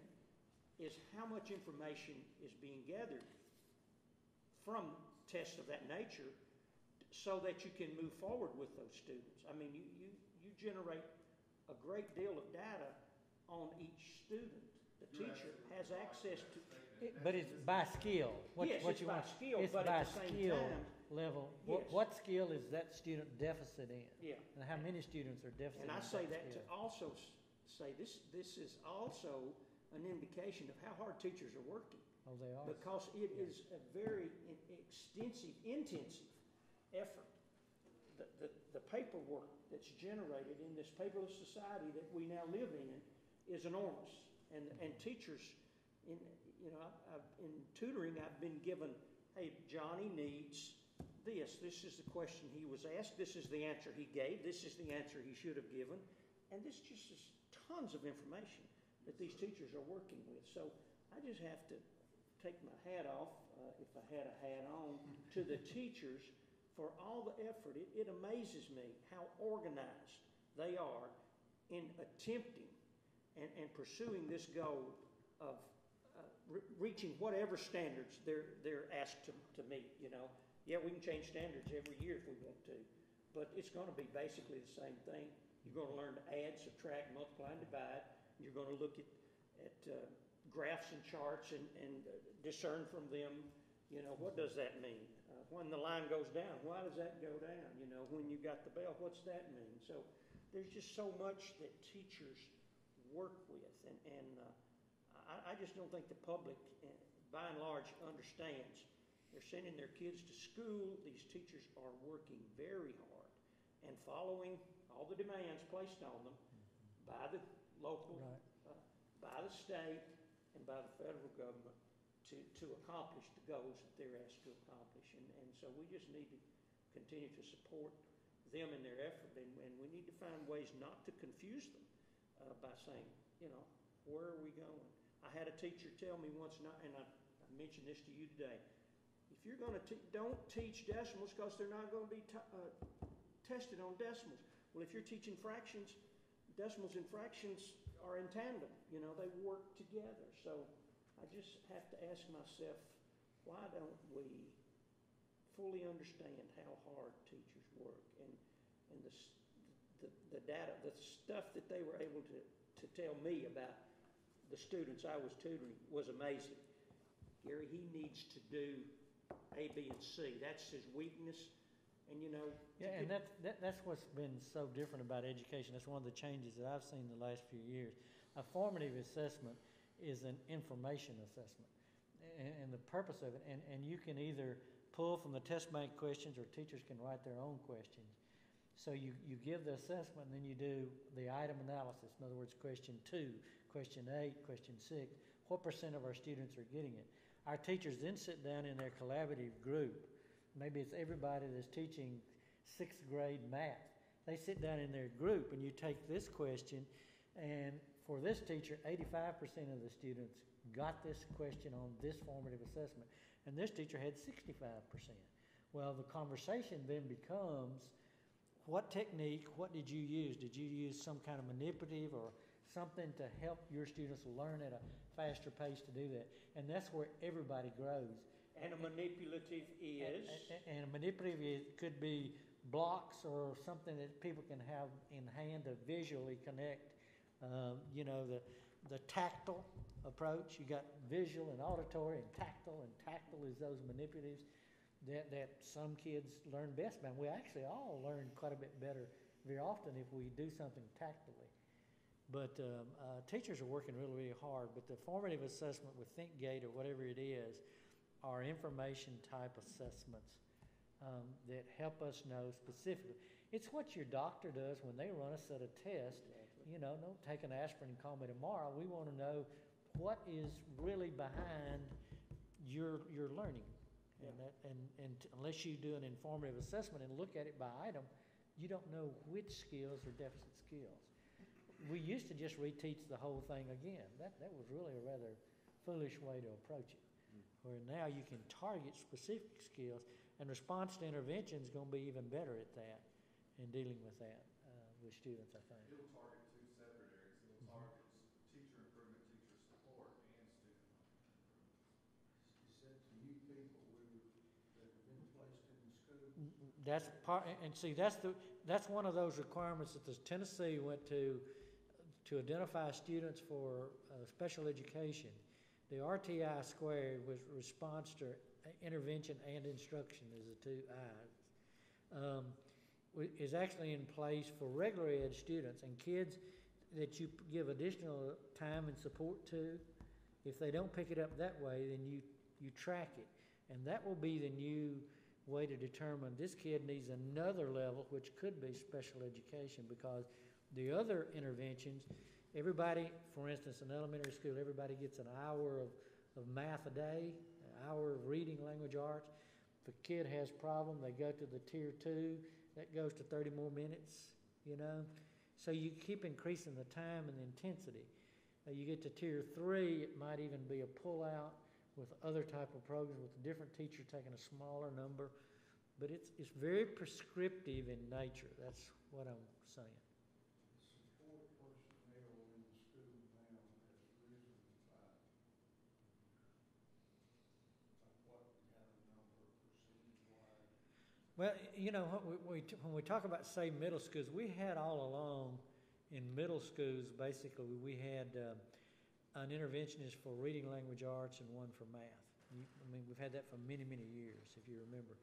is how much information is being gathered from tests of that nature so that you can move forward with those students. I mean, you generate a great deal of data on each student. The You're teacher absolutely has right. access That's to, statement. But it's by skill. Yes, it's by skill, It's but by at the same skill time- level. Yes. What skill is that student deficit in? yeah. And how many students are deficit in And I say that to skill? also say this is also an indication of how hard teachers are working. Oh, they are. Because it is a very intensive effort. The paperwork that's generated in this paperless society that we now live in is enormous. And teachers, in tutoring, I've been given, hey, Johnny needs this. This is the question he was asked. This is the answer he gave. This is the answer he should have given. And this just is tons of information. that these teachers are working with. So I just have to take my hat off, if I had a hat on, to the teachers for all the effort. It amazes me how organized they are in attempting and pursuing this goal of reaching whatever standards they're asked to meet, you know. Yeah, we can change standards every year if we want to, but it's going to be basically the same thing. You're going to learn to add, subtract, multiply, and divide. You're going to look at graphs and charts and discern from them, you know, what does that mean? When the line goes down, why does that go down? You know, when you got the bell, what's that mean? So there's just so much that teachers work with, and I just don't think the public, by and large, understands. They're sending their kids to school. These teachers are working very hard and following all the demands placed on them by the local, by the state, and by the federal government to accomplish the goals that they're asked to accomplish. And so we just need to continue to support them in their effort, and we need to find ways not to confuse them by saying, you know, where are we going? I had a teacher tell me once, and I mentioned this to you today, if you're going to don't teach decimals because they're not going to be tested on decimals. Well, if you're teaching fractions, decimals and fractions are in tandem. You know, they work together. So I just have to ask myself, why don't we fully understand how hard teachers work? And the data, the stuff that they were able to tell me about the students I was tutoring was amazing. Gary, he needs to do A, B, and C. That's his weakness. And, you know... Yeah, and that's what's been so different about education. That's one of the changes that I've seen in the last few years. A formative assessment is an information assessment. And the purpose of it, and you can either pull from the test bank questions or teachers can write their own questions. So you give the assessment and then you do the item analysis. In other words, question 2, question 8, question 6. What % of our students are getting it? Our teachers then sit down in their collaborative group. Maybe it's everybody that's teaching 6th grade math. They sit down in their group and you take this question, and for this teacher, 85% of the students got this question on this formative assessment, and this teacher had 65%. Well, the conversation then becomes, what technique, what did you use? Did you use some kind of manipulative or something to help your students learn at a faster pace to do that? And that's where everybody grows. And a manipulative is? And a manipulative could be blocks or something that people can have in hand to visually connect. You know, the tactile approach. You got visual and auditory and tactile is those manipulatives that some kids learn best by. We actually all learn quite a bit better very often if we do something tactily. But teachers are working really, really hard. But the formative assessment with ThinkGate or whatever it is are information type assessments that help us know specifically. It's what your doctor does when they run a set of tests. You know, don't take an aspirin and call me tomorrow. We want to know what is really behind your learning. Yeah. And unless you do an informative assessment and look at it by item, you don't know which skills are deficit skills. We used to just reteach the whole thing again. That was really a rather foolish way to approach it. Where now you can target specific skills, and response to intervention is going to be even better at that in dealing with that with students, I think. It'll target two separate areas. It'll target teacher improvement, teacher support, and student improvement. Is that to you people that have been placed in the school? That's part, and see, that's one of those requirements that the Tennessee went to identify students for special education. The RTI squared was response to intervention and instruction is the two I's. Is actually in place for regular ed students and kids that you give additional time and support to. If they don't pick it up that way, then you track it. And that will be the new way to determine this kid needs another level, which could be special education, because the other interventions, everybody, for instance, in elementary school, everybody gets an hour of math a day, an hour of reading language arts. If a kid has a problem, they go to the tier 2, that goes to 30 more minutes, you know. So you keep increasing the time and the intensity. You get to tier 3, it might even be a pullout with other type of programs with a different teacher taking a smaller number. But it's very prescriptive in nature. That's what I'm saying. Support personnel in the school now has risen by what kind of number, percentage-wise? Well, you know, when we talk about, say, middle schools, we had all along in middle schools, basically, we had an interventionist for reading language arts and one for math. I mean, we've had that for many, many years, if you remember.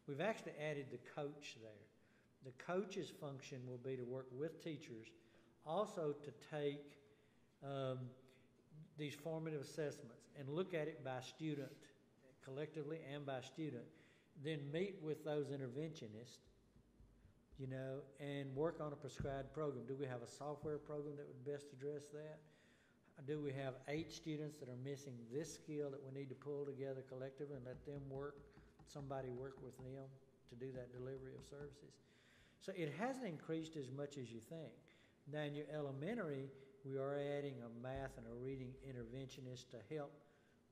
We've actually added the coach there. The coach's function will be to work with teachers, also to take these formative assessments and look at it by student, collectively and by student, then meet with those interventionists, you know, and work on a prescribed program. Do we have a software program that would best address that? Do we have 8 students that are missing this skill that we need to pull together collectively and let them work, somebody work with them to do that delivery of services? So it hasn't increased as much as you think. Now in your elementary, we are adding a math and a reading interventionist to help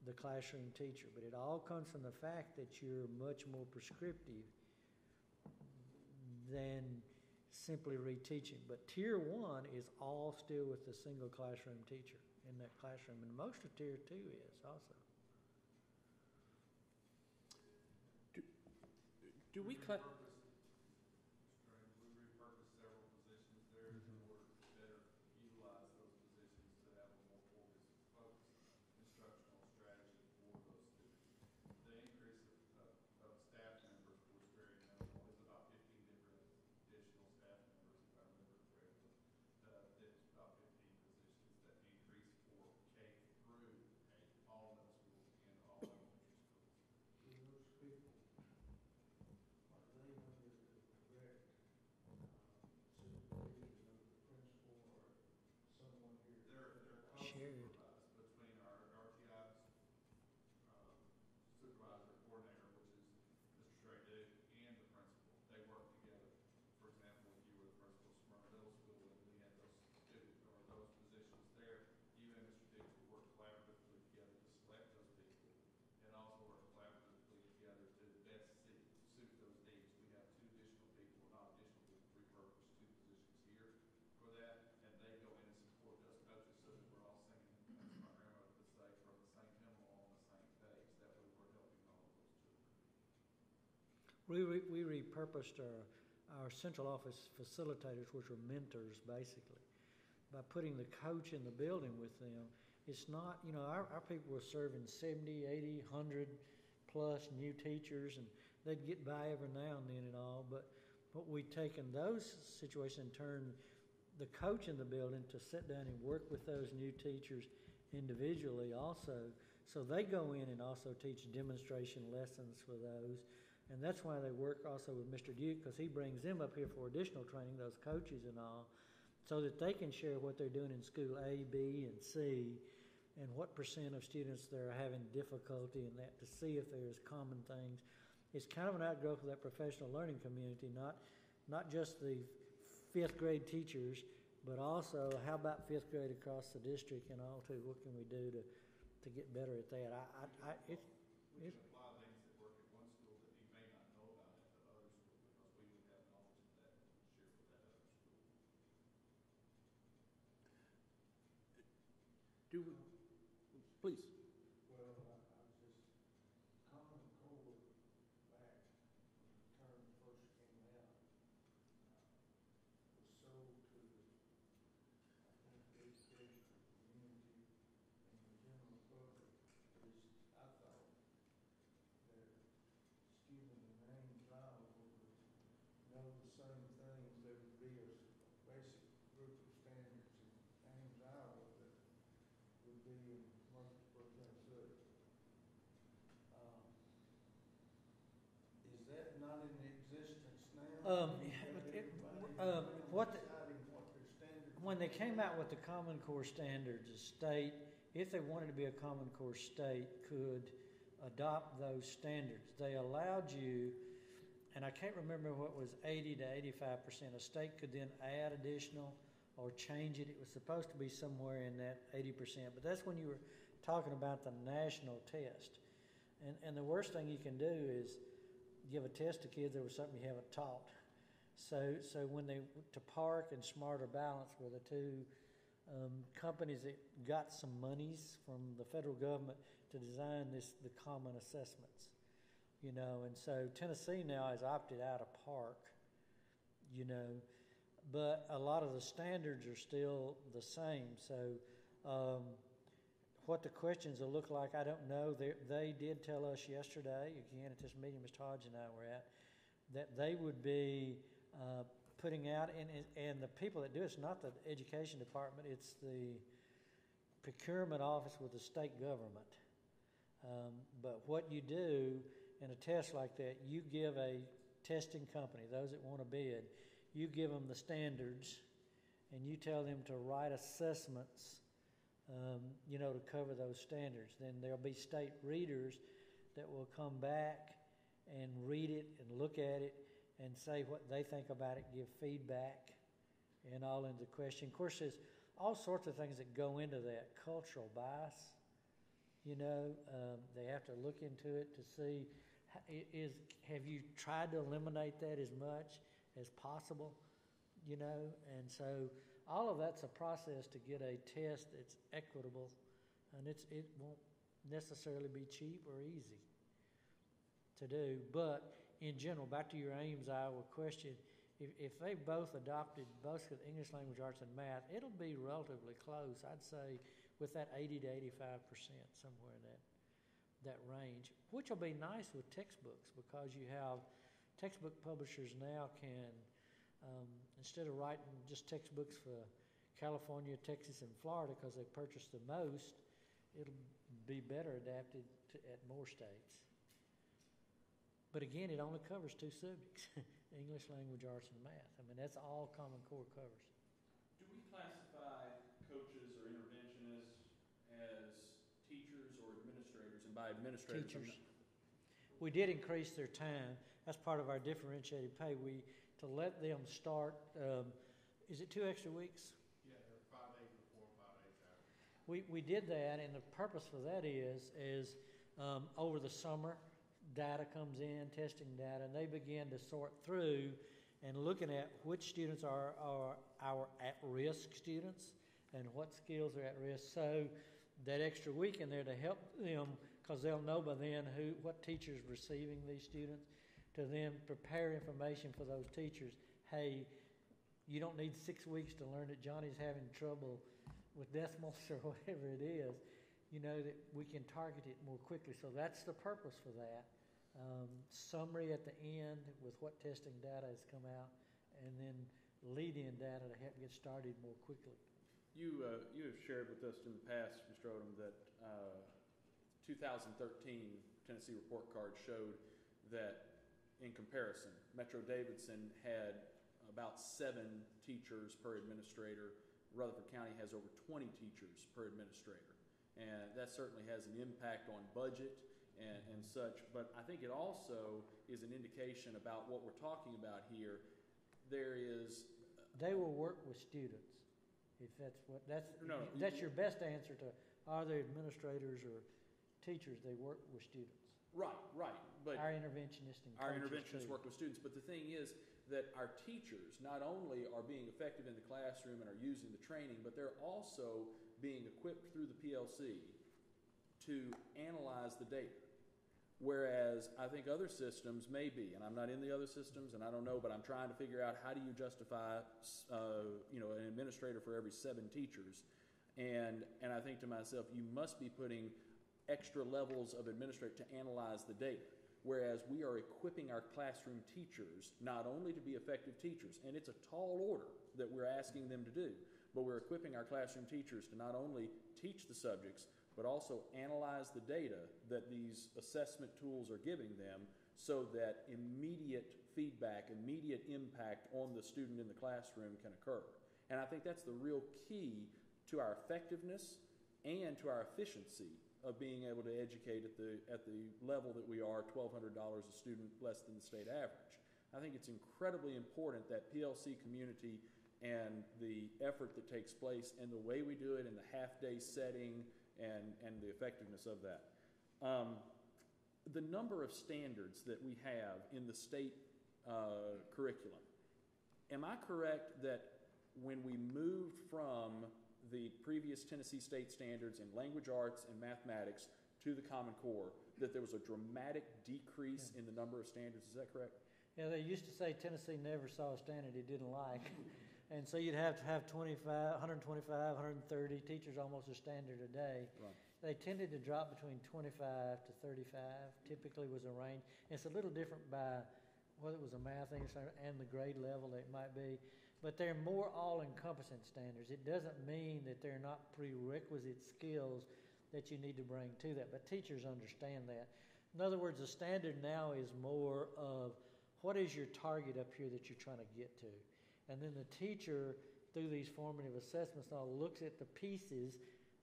the classroom teacher, but it all comes from the fact that you're much more prescriptive than simply reteaching. But tier 1 is all still with the single classroom teacher in that classroom, and most of tier 2 is also. Do we repurpose several positions there in order to better utilize those positions to have a more focused instructional strategy for those students. The increase of staff members was very minimal. It's about 15 different additional staff members, if I remember correctly. It's about 15 positions that increased for K through 8, all middle schools and all elementary schools. Do those people, are they under the direct supervision of the principal or someone here? They're Shared. co-supervised between our RTI supervisor coordinator, which is Mr. Trey Duke, and the principal. They work together. For example, if you were the principal of Smyrna Middle School and we had those students or those positions there, you and Mr. Duke would work collaboratively together to select those people and also work collaboratively together to best suit those needs. We have 2 additional people, not additional people, repurposed 2 positions here for that, and they go in and support those coaches so that we're all singing, as my grandmother would say, from the same hymn on the same page. That way we're helping all of those children. We repurposed our central office facilitators, which were mentors, basically, by putting the coach in the building with them. It's not, you know, our people were serving 70, 80, 100 plus new teachers, and they'd get by every now and then and all, but we'd taken those situations and turned the coach in the building to sit down and work with those new teachers individually also. So they go in and also teach demonstration lessons for those. And that's why they work also with Mr. Duke, because he brings them up here for additional training, those coaches and all, so that they can share what they're doing in school A, B, and C, and what % of students they're having difficulty in that, to see if there's common things. It's kind of an outgrowth of that professional learning community, not just the 5th grade teachers, but also how about 5th grade across the district and all too. What can we do to get better at that? We can apply things that work at one school that you may not know about at the other school because we would have knowledge of that and share with that other school. Do we, please. Well, I was just, Common Core back when the term first came out, was sold to the, I think, the educational community and the general public. At least I thought that student and Ames, Iowa would know the same things. There would be a basic group of standards in Ames, Iowa that would be in Murfreesboro, Tennessee. Is that not in existence now? When they came out with the Common Core standards, the state, if they wanted to be a Common Core state, could adopt those standards. They allowed you, and I can't remember what was 80 to 85%. A state could then add additional or change it. It was supposed to be somewhere in that 80%, but that's when you were talking about the national test. And the worst thing you can do is give a test to kids over something you haven't taught. So when they to Park and Smarter Balance were the two companies that got some monies from the federal government to design the common assessments, you know, and so Tennessee now has opted out of Park, you know, but a lot of the standards are still the same. So what the questions will look like, I don't know. They did tell us yesterday, again at this meeting Mr. Hodge and I were at, that they would be putting out, and the people that do it's not the education department, it's the procurement office with the state government. But what you do in a test like that, you give a testing company, those that want to bid, you give them the standards, and you tell them to write assessments, you know, to cover those standards. Then there'll be state readers that will come back and read it and look at it and say what they think about it, give feedback and all into the question. Of course, there's all sorts of things that go into that. Cultural bias, you know, they have to look into it to see, have you tried to eliminate that as much as possible, you know? And so all of that's a process to get a test that's equitable, and it won't necessarily be cheap or easy to do. But in general, back to your Ames, Iowa question, if they both adopted both the English language arts and math, it'll be relatively close, I'd say, with that 80 to 85%, somewhere in that range, which will be nice with textbooks, because you have textbook publishers now can, instead of writing just textbooks for California, Texas, and Florida because they purchase the most, it'll be better adapted at more states. But again, it only covers two subjects, English language arts and math. I mean, that's all Common Core covers. Do we classify coaches or interventionists as teachers or administrators? And by administrators, Teachers. We did increase their time. That's part of our differentiated pay. To let them start, is it 2 extra weeks? Yeah, they're 5 days before, 5 days after. We did that, and the purpose for that is over the summer, data comes in, testing data, and they begin to sort through and looking at which students are our at-risk students and what skills are at risk. So that extra week in there to help them, because they'll know by then what teacher's receiving these students, to then prepare information for those teachers. Hey, you don't need 6 weeks to learn that Johnny's having trouble with decimals or whatever it is. You know that we can target it more quickly. So that's the purpose for that. Summary at the end with what testing data has come out, and then lead-in data to help get started more quickly. You have shared with us in the past, Mr. Odom, that 2013 Tennessee report card showed that in comparison, Metro-Davidson had about 7 teachers per administrator. Rutherford County has over 20 teachers per administrator. And that certainly has an impact on budget and such, but I think it also is an indication about what we're talking about here. There is... They will work with students, if that's your best answer to, are they administrators or teachers? They work with students. Right, but our interventionists and our interventionists work with students, but the thing is that our teachers not only are being effective in the classroom and are using the training, but they're also being equipped through the PLC to analyze the data. Whereas I think other systems may be, and I'm not in the other systems and I don't know, but I'm trying to figure out how do you justify an administrator for every 7 teachers. And I think to myself, you must be putting extra levels of administrator to analyze the data. Whereas we are equipping our classroom teachers not only to be effective teachers, and it's a tall order that we're asking them to do, but we're equipping our classroom teachers to not only teach the subjects, but also analyze the data that these assessment tools are giving them so that immediate feedback, immediate impact on the student in the classroom can occur. And I think that's the real key to our effectiveness and to our efficiency of being able to educate at the level that we are, $1,200 a student, less than the state average. I think it's incredibly important that PLC community and the effort that takes place and the way we do it in the half-day setting and the effectiveness of that. The number of standards that we have in the state curriculum, am I correct that when we moved from the previous Tennessee state standards in language arts and mathematics to the Common Core, that there was a dramatic decrease in the number of standards? Is that correct? Yeah, they used to say Tennessee never saw a standard it didn't like. And so you'd have to have 125, 130 teachers almost a standard a day. Right. They tended to drop between 25 to 35, typically was a range. It's a little different by whether it was a math English and the grade level that it might be, but they're more all-encompassing standards. It doesn't mean that they're not prerequisite skills that you need to bring to that, but teachers understand that. In other words, the standard now is more of what is your target up here that you're trying to get to? And then the teacher, through these formative assessments, now looks at the pieces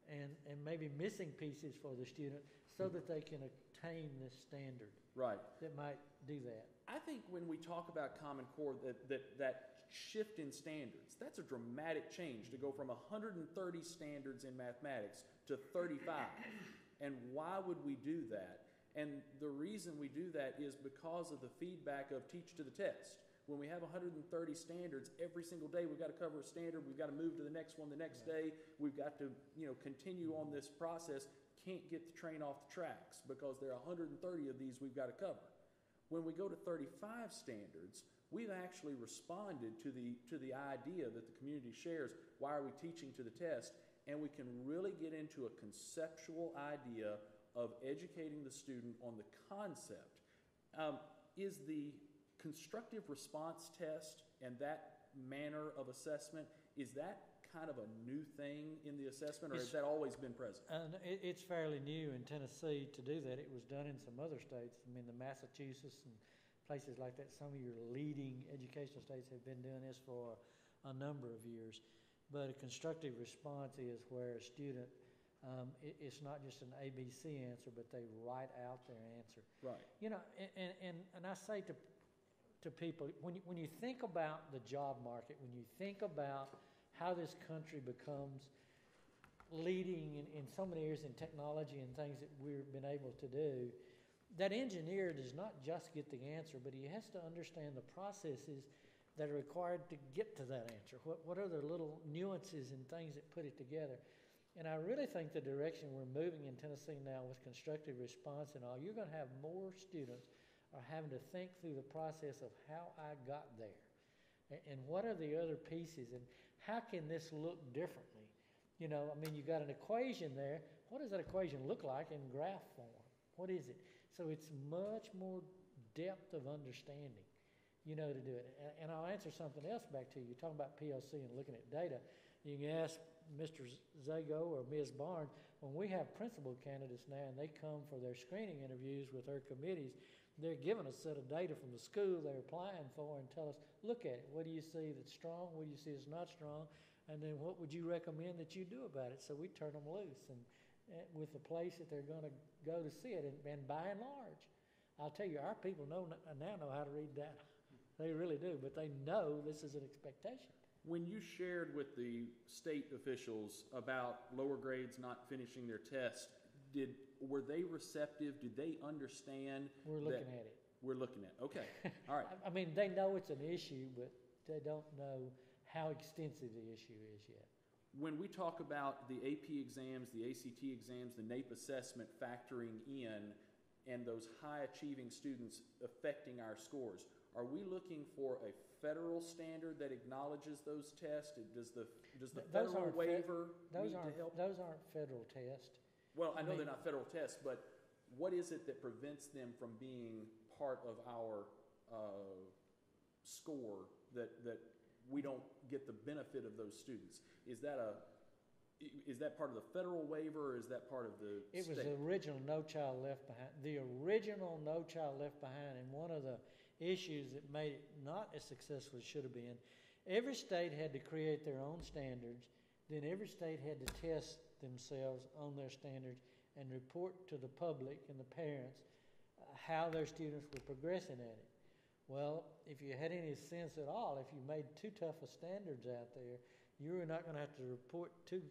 and maybe missing pieces for the student so that they can attain this standard. Right. That might do that. I think when we talk about Common Core, that shift in standards, that's a dramatic change to go from 130 standards in mathematics to 35. And why would we do that? And the reason we do that is because of the feedback of teach to the test. When we have 130 standards, every single day we've got to cover a standard, we've got to move to the next one the next day, we've got to continue on this process, can't get the train off the tracks because there are 130 of these we've got to cover. When we go to 35 standards, we've actually responded to the idea that the community shares, why are we teaching to the test, and we can really get into a conceptual idea of educating the student on the concept. Is the constructive response test and that manner of assessment, is that kind of a new thing in the assessment, or has that always been present? It's fairly new in Tennessee to do that. It was done in some other states. I mean, the Massachusetts and places like that, some of your leading educational states have been doing this for a number of years. But a constructive response is where a student, it's not just an ABC answer, but they write out their answer. Right. And I say to people, when you think about the job market, when you think about how this country becomes leading in so many areas in technology and things that we've been able to do, that engineer does not just get the answer, but he has to understand the processes that are required to get to that answer. What are the little nuances and things that put it together? And I really think the direction we're moving in Tennessee now with constructive response and all, you're going to have more students are having to think through the process of how I got there. And what are the other pieces, and how can this look differently? You got an equation there. What does that equation look like in graph form? What is it? So it's much more depth of understanding, to do it. And I'll answer something else back to you. You're talking about PLC and looking at data. You can ask Mr. Zago or Ms. Barnes, when we have principal candidates now and they come for their screening interviews with our committees, they're given a set of data from the school they're applying for and tell us, look at it. What do you see that's strong? What do you see that's not strong? And then what would you recommend that you do about it? So we turn them loose and with the place that they're going to go to see it. And by and large, I'll tell you, our people now know how to read data. They really do, but they know this is an expectation. When you shared with the state officials about lower grades not finishing their test, were they receptive? Did they understand? We're looking at it. We're looking at it. Okay. All right. I mean, they know it's an issue, but they don't know how extensive the issue is yet. When we talk about the AP exams, the ACT exams, the NAEP assessment factoring in, and those high-achieving students affecting our scores, are we looking for a federal standard that acknowledges those tests? Does the federal waiver need to help? Those aren't federal tests. Well, I know they're not federal tests, but what is it that prevents them from being part of our score that we don't get the benefit of those students? Is that part of the federal waiver, or is that part of the state? It was the original No Child Left Behind. The original No Child Left Behind, and one of the issues that made it not as successful as it should have been, every state had to create their own standards, then every state had to test themselves on their standards and report to the public and the parents how their students were progressing at it. Well, if you had any sense at all, if you made too tough of standards out there, you were not going to have to report too,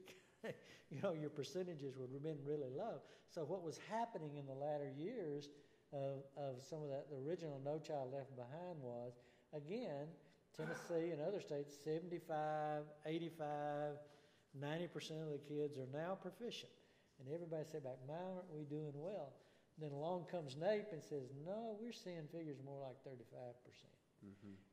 your percentages would have been really low. So what was happening in the latter years of some of that, the original No Child Left Behind was, again, Tennessee and other states, 75, 85, 90% of the kids are now proficient. And everybody said back, "My, aren't we doing well?" Then along comes NAEP and says, "No, we're seeing figures more like 35%.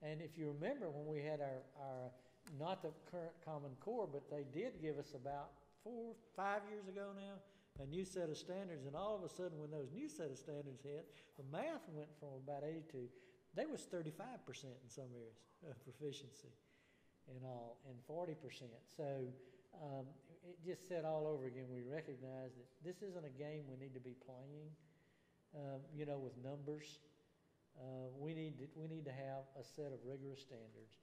And if you remember when we had our not the current Common Core, but they did give us about 4 or 5 years ago now, a new set of standards, and all of a sudden when those new set of standards hit, the math went from about 82, they was 35% in some areas of proficiency and all, and 40%. So it just said all over again, we recognize that this isn't a game we need to be playing, with numbers. We need to have a set of rigorous standards,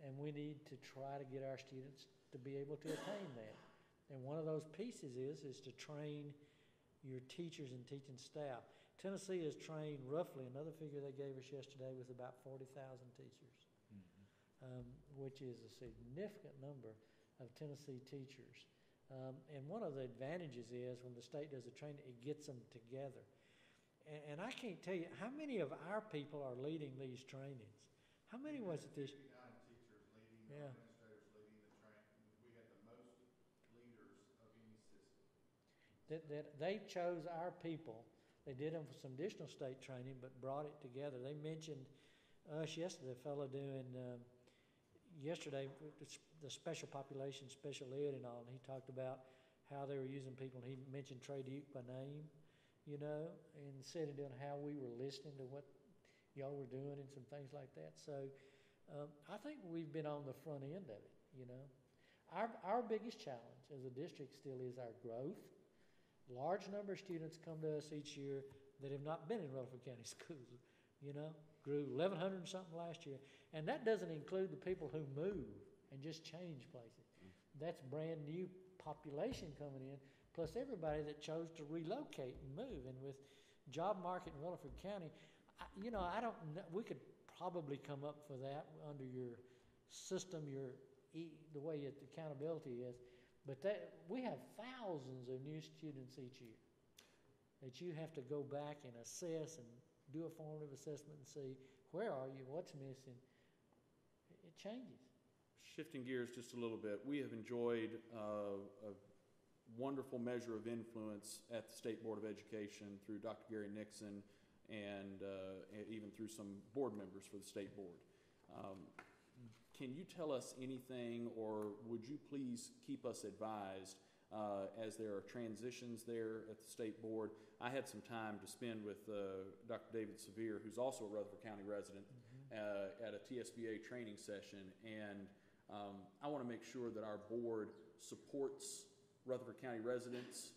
and we need to try to get our students to be able to attain that. And one of those pieces is to train your teachers and teaching staff. Tennessee has trained roughly, another figure they gave us yesterday was about 40,000 teachers, which is a significant number of Tennessee teachers. And one of the advantages is when the state does a training, it gets them together. And I can't tell you, how many of our people are leading these trainings? How many was it this year? 59 teachers leading, Yeah. administrators leading the training. We had the most leaders of any system. That they chose our people. They did them for some additional state training, but brought it together. They mentioned us yesterday, a fellow doing yesterday the special population, special ed and all, and he talked about how they were using people. And he mentioned Trey Duke by name, and said and doing how we were listening to what y'all were doing and some things like that. So I think we've been on the front end of it, Our biggest challenge as a district still is our growth. Large number of students come to us each year that have not been in Rutherford County schools, grew 1,100 and something last year. And that doesn't include the people who move and just change places. That's brand new population coming in, plus everybody that chose to relocate and move. And with job market in Rutherford County, I don't know, we could probably come up for that under your system, the way the accountability is. But we have thousands of new students each year that you have to go back and assess and do a formative assessment and see where are you, what's missing. It changes. Shifting gears just a little bit, we have enjoyed a wonderful measure of influence at the State Board of Education through Dr. Gary Nixon and even through some board members for the State Board. Can you tell us anything, or would you please keep us advised as there are transitions there at the State Board? I had some time to spend with Dr. David Sevier, who's also a Rutherford County resident, at a TSBA training session, and I want to make sure that our board supports Rutherford County residents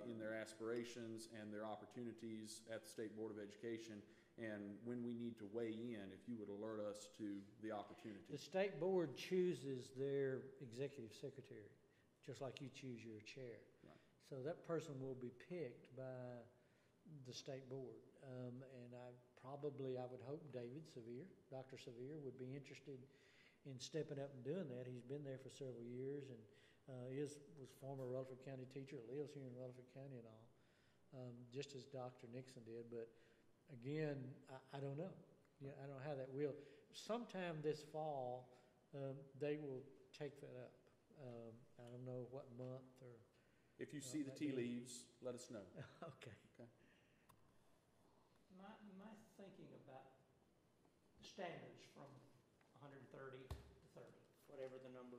in their aspirations and their opportunities at the State Board of Education. And when we need to weigh in, if you would alert us to the opportunity. The State Board chooses their executive secretary, just like you choose your chair. Right. So that person will be picked by the State Board. And I would hope David Sevier, Dr. Sevier, would be interested in stepping up and doing that. He's been there for several years and was former Rutherford County teacher, lives here in Rutherford County and all, just as Dr. Nixon did. But again, I don't know. I don't know how that will. Sometime this fall, they will take that up. I don't know what month or. If you see the tea leaves, let us know. Okay. My thinking about the standards from 130 to 30, whatever the number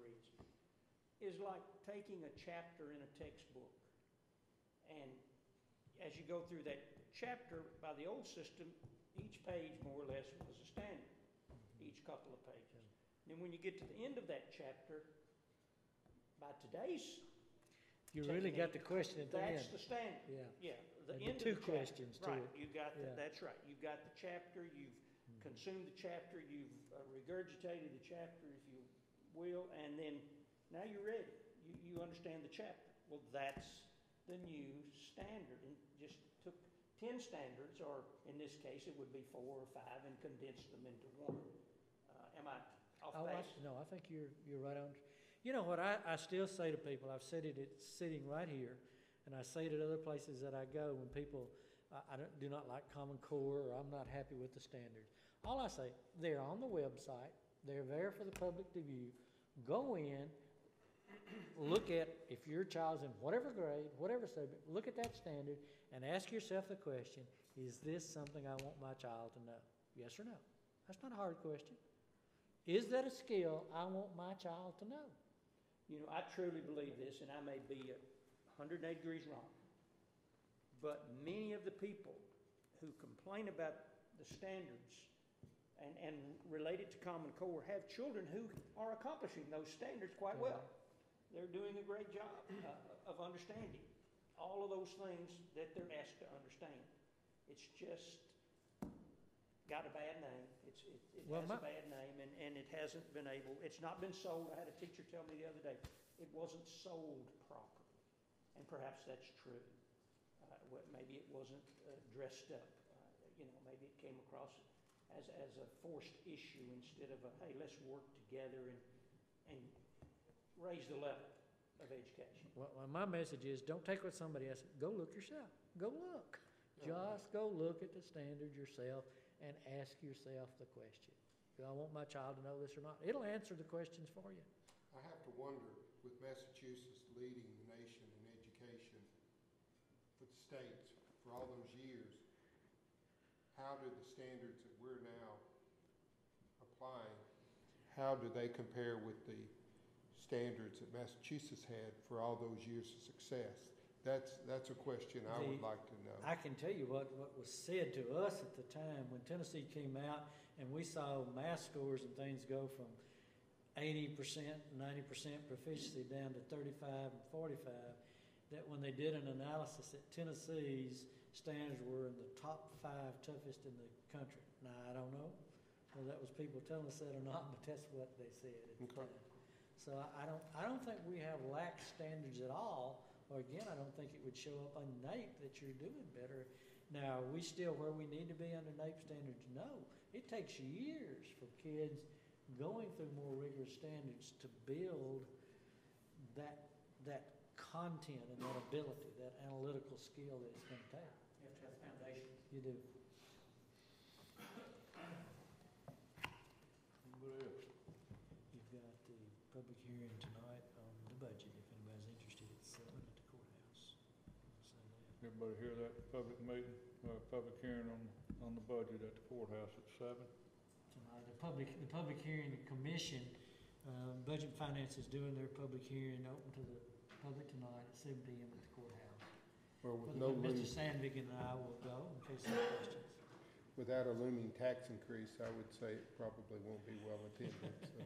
is like taking a chapter in a textbook. And as you go through that chapter, by the old system, each page more or less was a standard, each couple of pages. And then when you get to the end of that chapter, by today's You really got the question at the end. that's the standard. Yeah. The And end the two of the chapter. questions to right. it. You got Yeah. that's right. You've got the chapter. You've consumed the chapter. You've regurgitated the chapter, if you will, and then now you're ready. You understand the chapter. Well, that's the new standard, and just took 10 standards, or in this case, it would be 4 or 5, and condense them into one. Am I off base? No, I think you're right on. You know what I still say to people, I've said it, it's sitting right here, and I say it at other places that I go when people, do not like Common Core, or I'm not happy with the standards. All I say, they're on the website, they're there for the public to view. Go in, look at, if your child's in whatever grade, whatever subject, look at that standard and ask yourself the question, is this something I want my child to know? Yes or no? That's not a hard question. Is that a skill I want my child to know? You know, I truly believe this, and I may be 180 degrees wrong, but many of the people who complain about the standards and related to Common Core have children who are accomplishing those standards quite well. They're doing a great job of understanding all of those things that they're asked to understand. It's just got a bad name. It has a bad name, and it hasn't been able, it's not been sold. I had a teacher tell me the other day, it wasn't sold properly. And perhaps that's true. Maybe it wasn't dressed up. Maybe it came across as a forced issue instead of hey, let's work together and raise the level of education. Well, my message is don't take what somebody else said. Go look yourself. Go look. Just go look at the standard yourself and ask yourself the question. Do I want my child to know this or not? It'll answer the questions for you. I have to wonder, with Massachusetts leading the nation in education for the states for all those years, how do the standards that we're now applying, how do they compare with the standards that Massachusetts had for all those years of success? That's a question I would like to know. I can tell you what was said to us at the time when Tennessee came out and we saw math scores and things go from 80%, 90% proficiency down to 35 and 45, that when they did an analysis that Tennessee's standards were in the top 5 toughest in the country. Now, I don't know whether that was people telling us that or not, but that's what they said at the time. So I don't think we have lax standards at all. Or again, I don't think it would show up on NAEP that you're doing better. Now, are we still where we need to be under NAEP standards? No. It takes years for kids going through more rigorous standards to build that content and that ability, that analytical skill that it's going to take. You have to have foundation. You do. Anybody else? You've got the public hearing tonight on the budget, if anybody's interested, at 7 at the courthouse. So that. Everybody hear that public meeting, public hearing on the budget at the courthouse at 7? Tonight, the public hearing commission, Budget and Finance is doing their public hearing open to the public tonight at 7 p.m. at the courthouse. Well, with Well, Mr. Sandvik and I will go in case there are questions. without a looming tax increase, I would say it probably won't be well attended. So.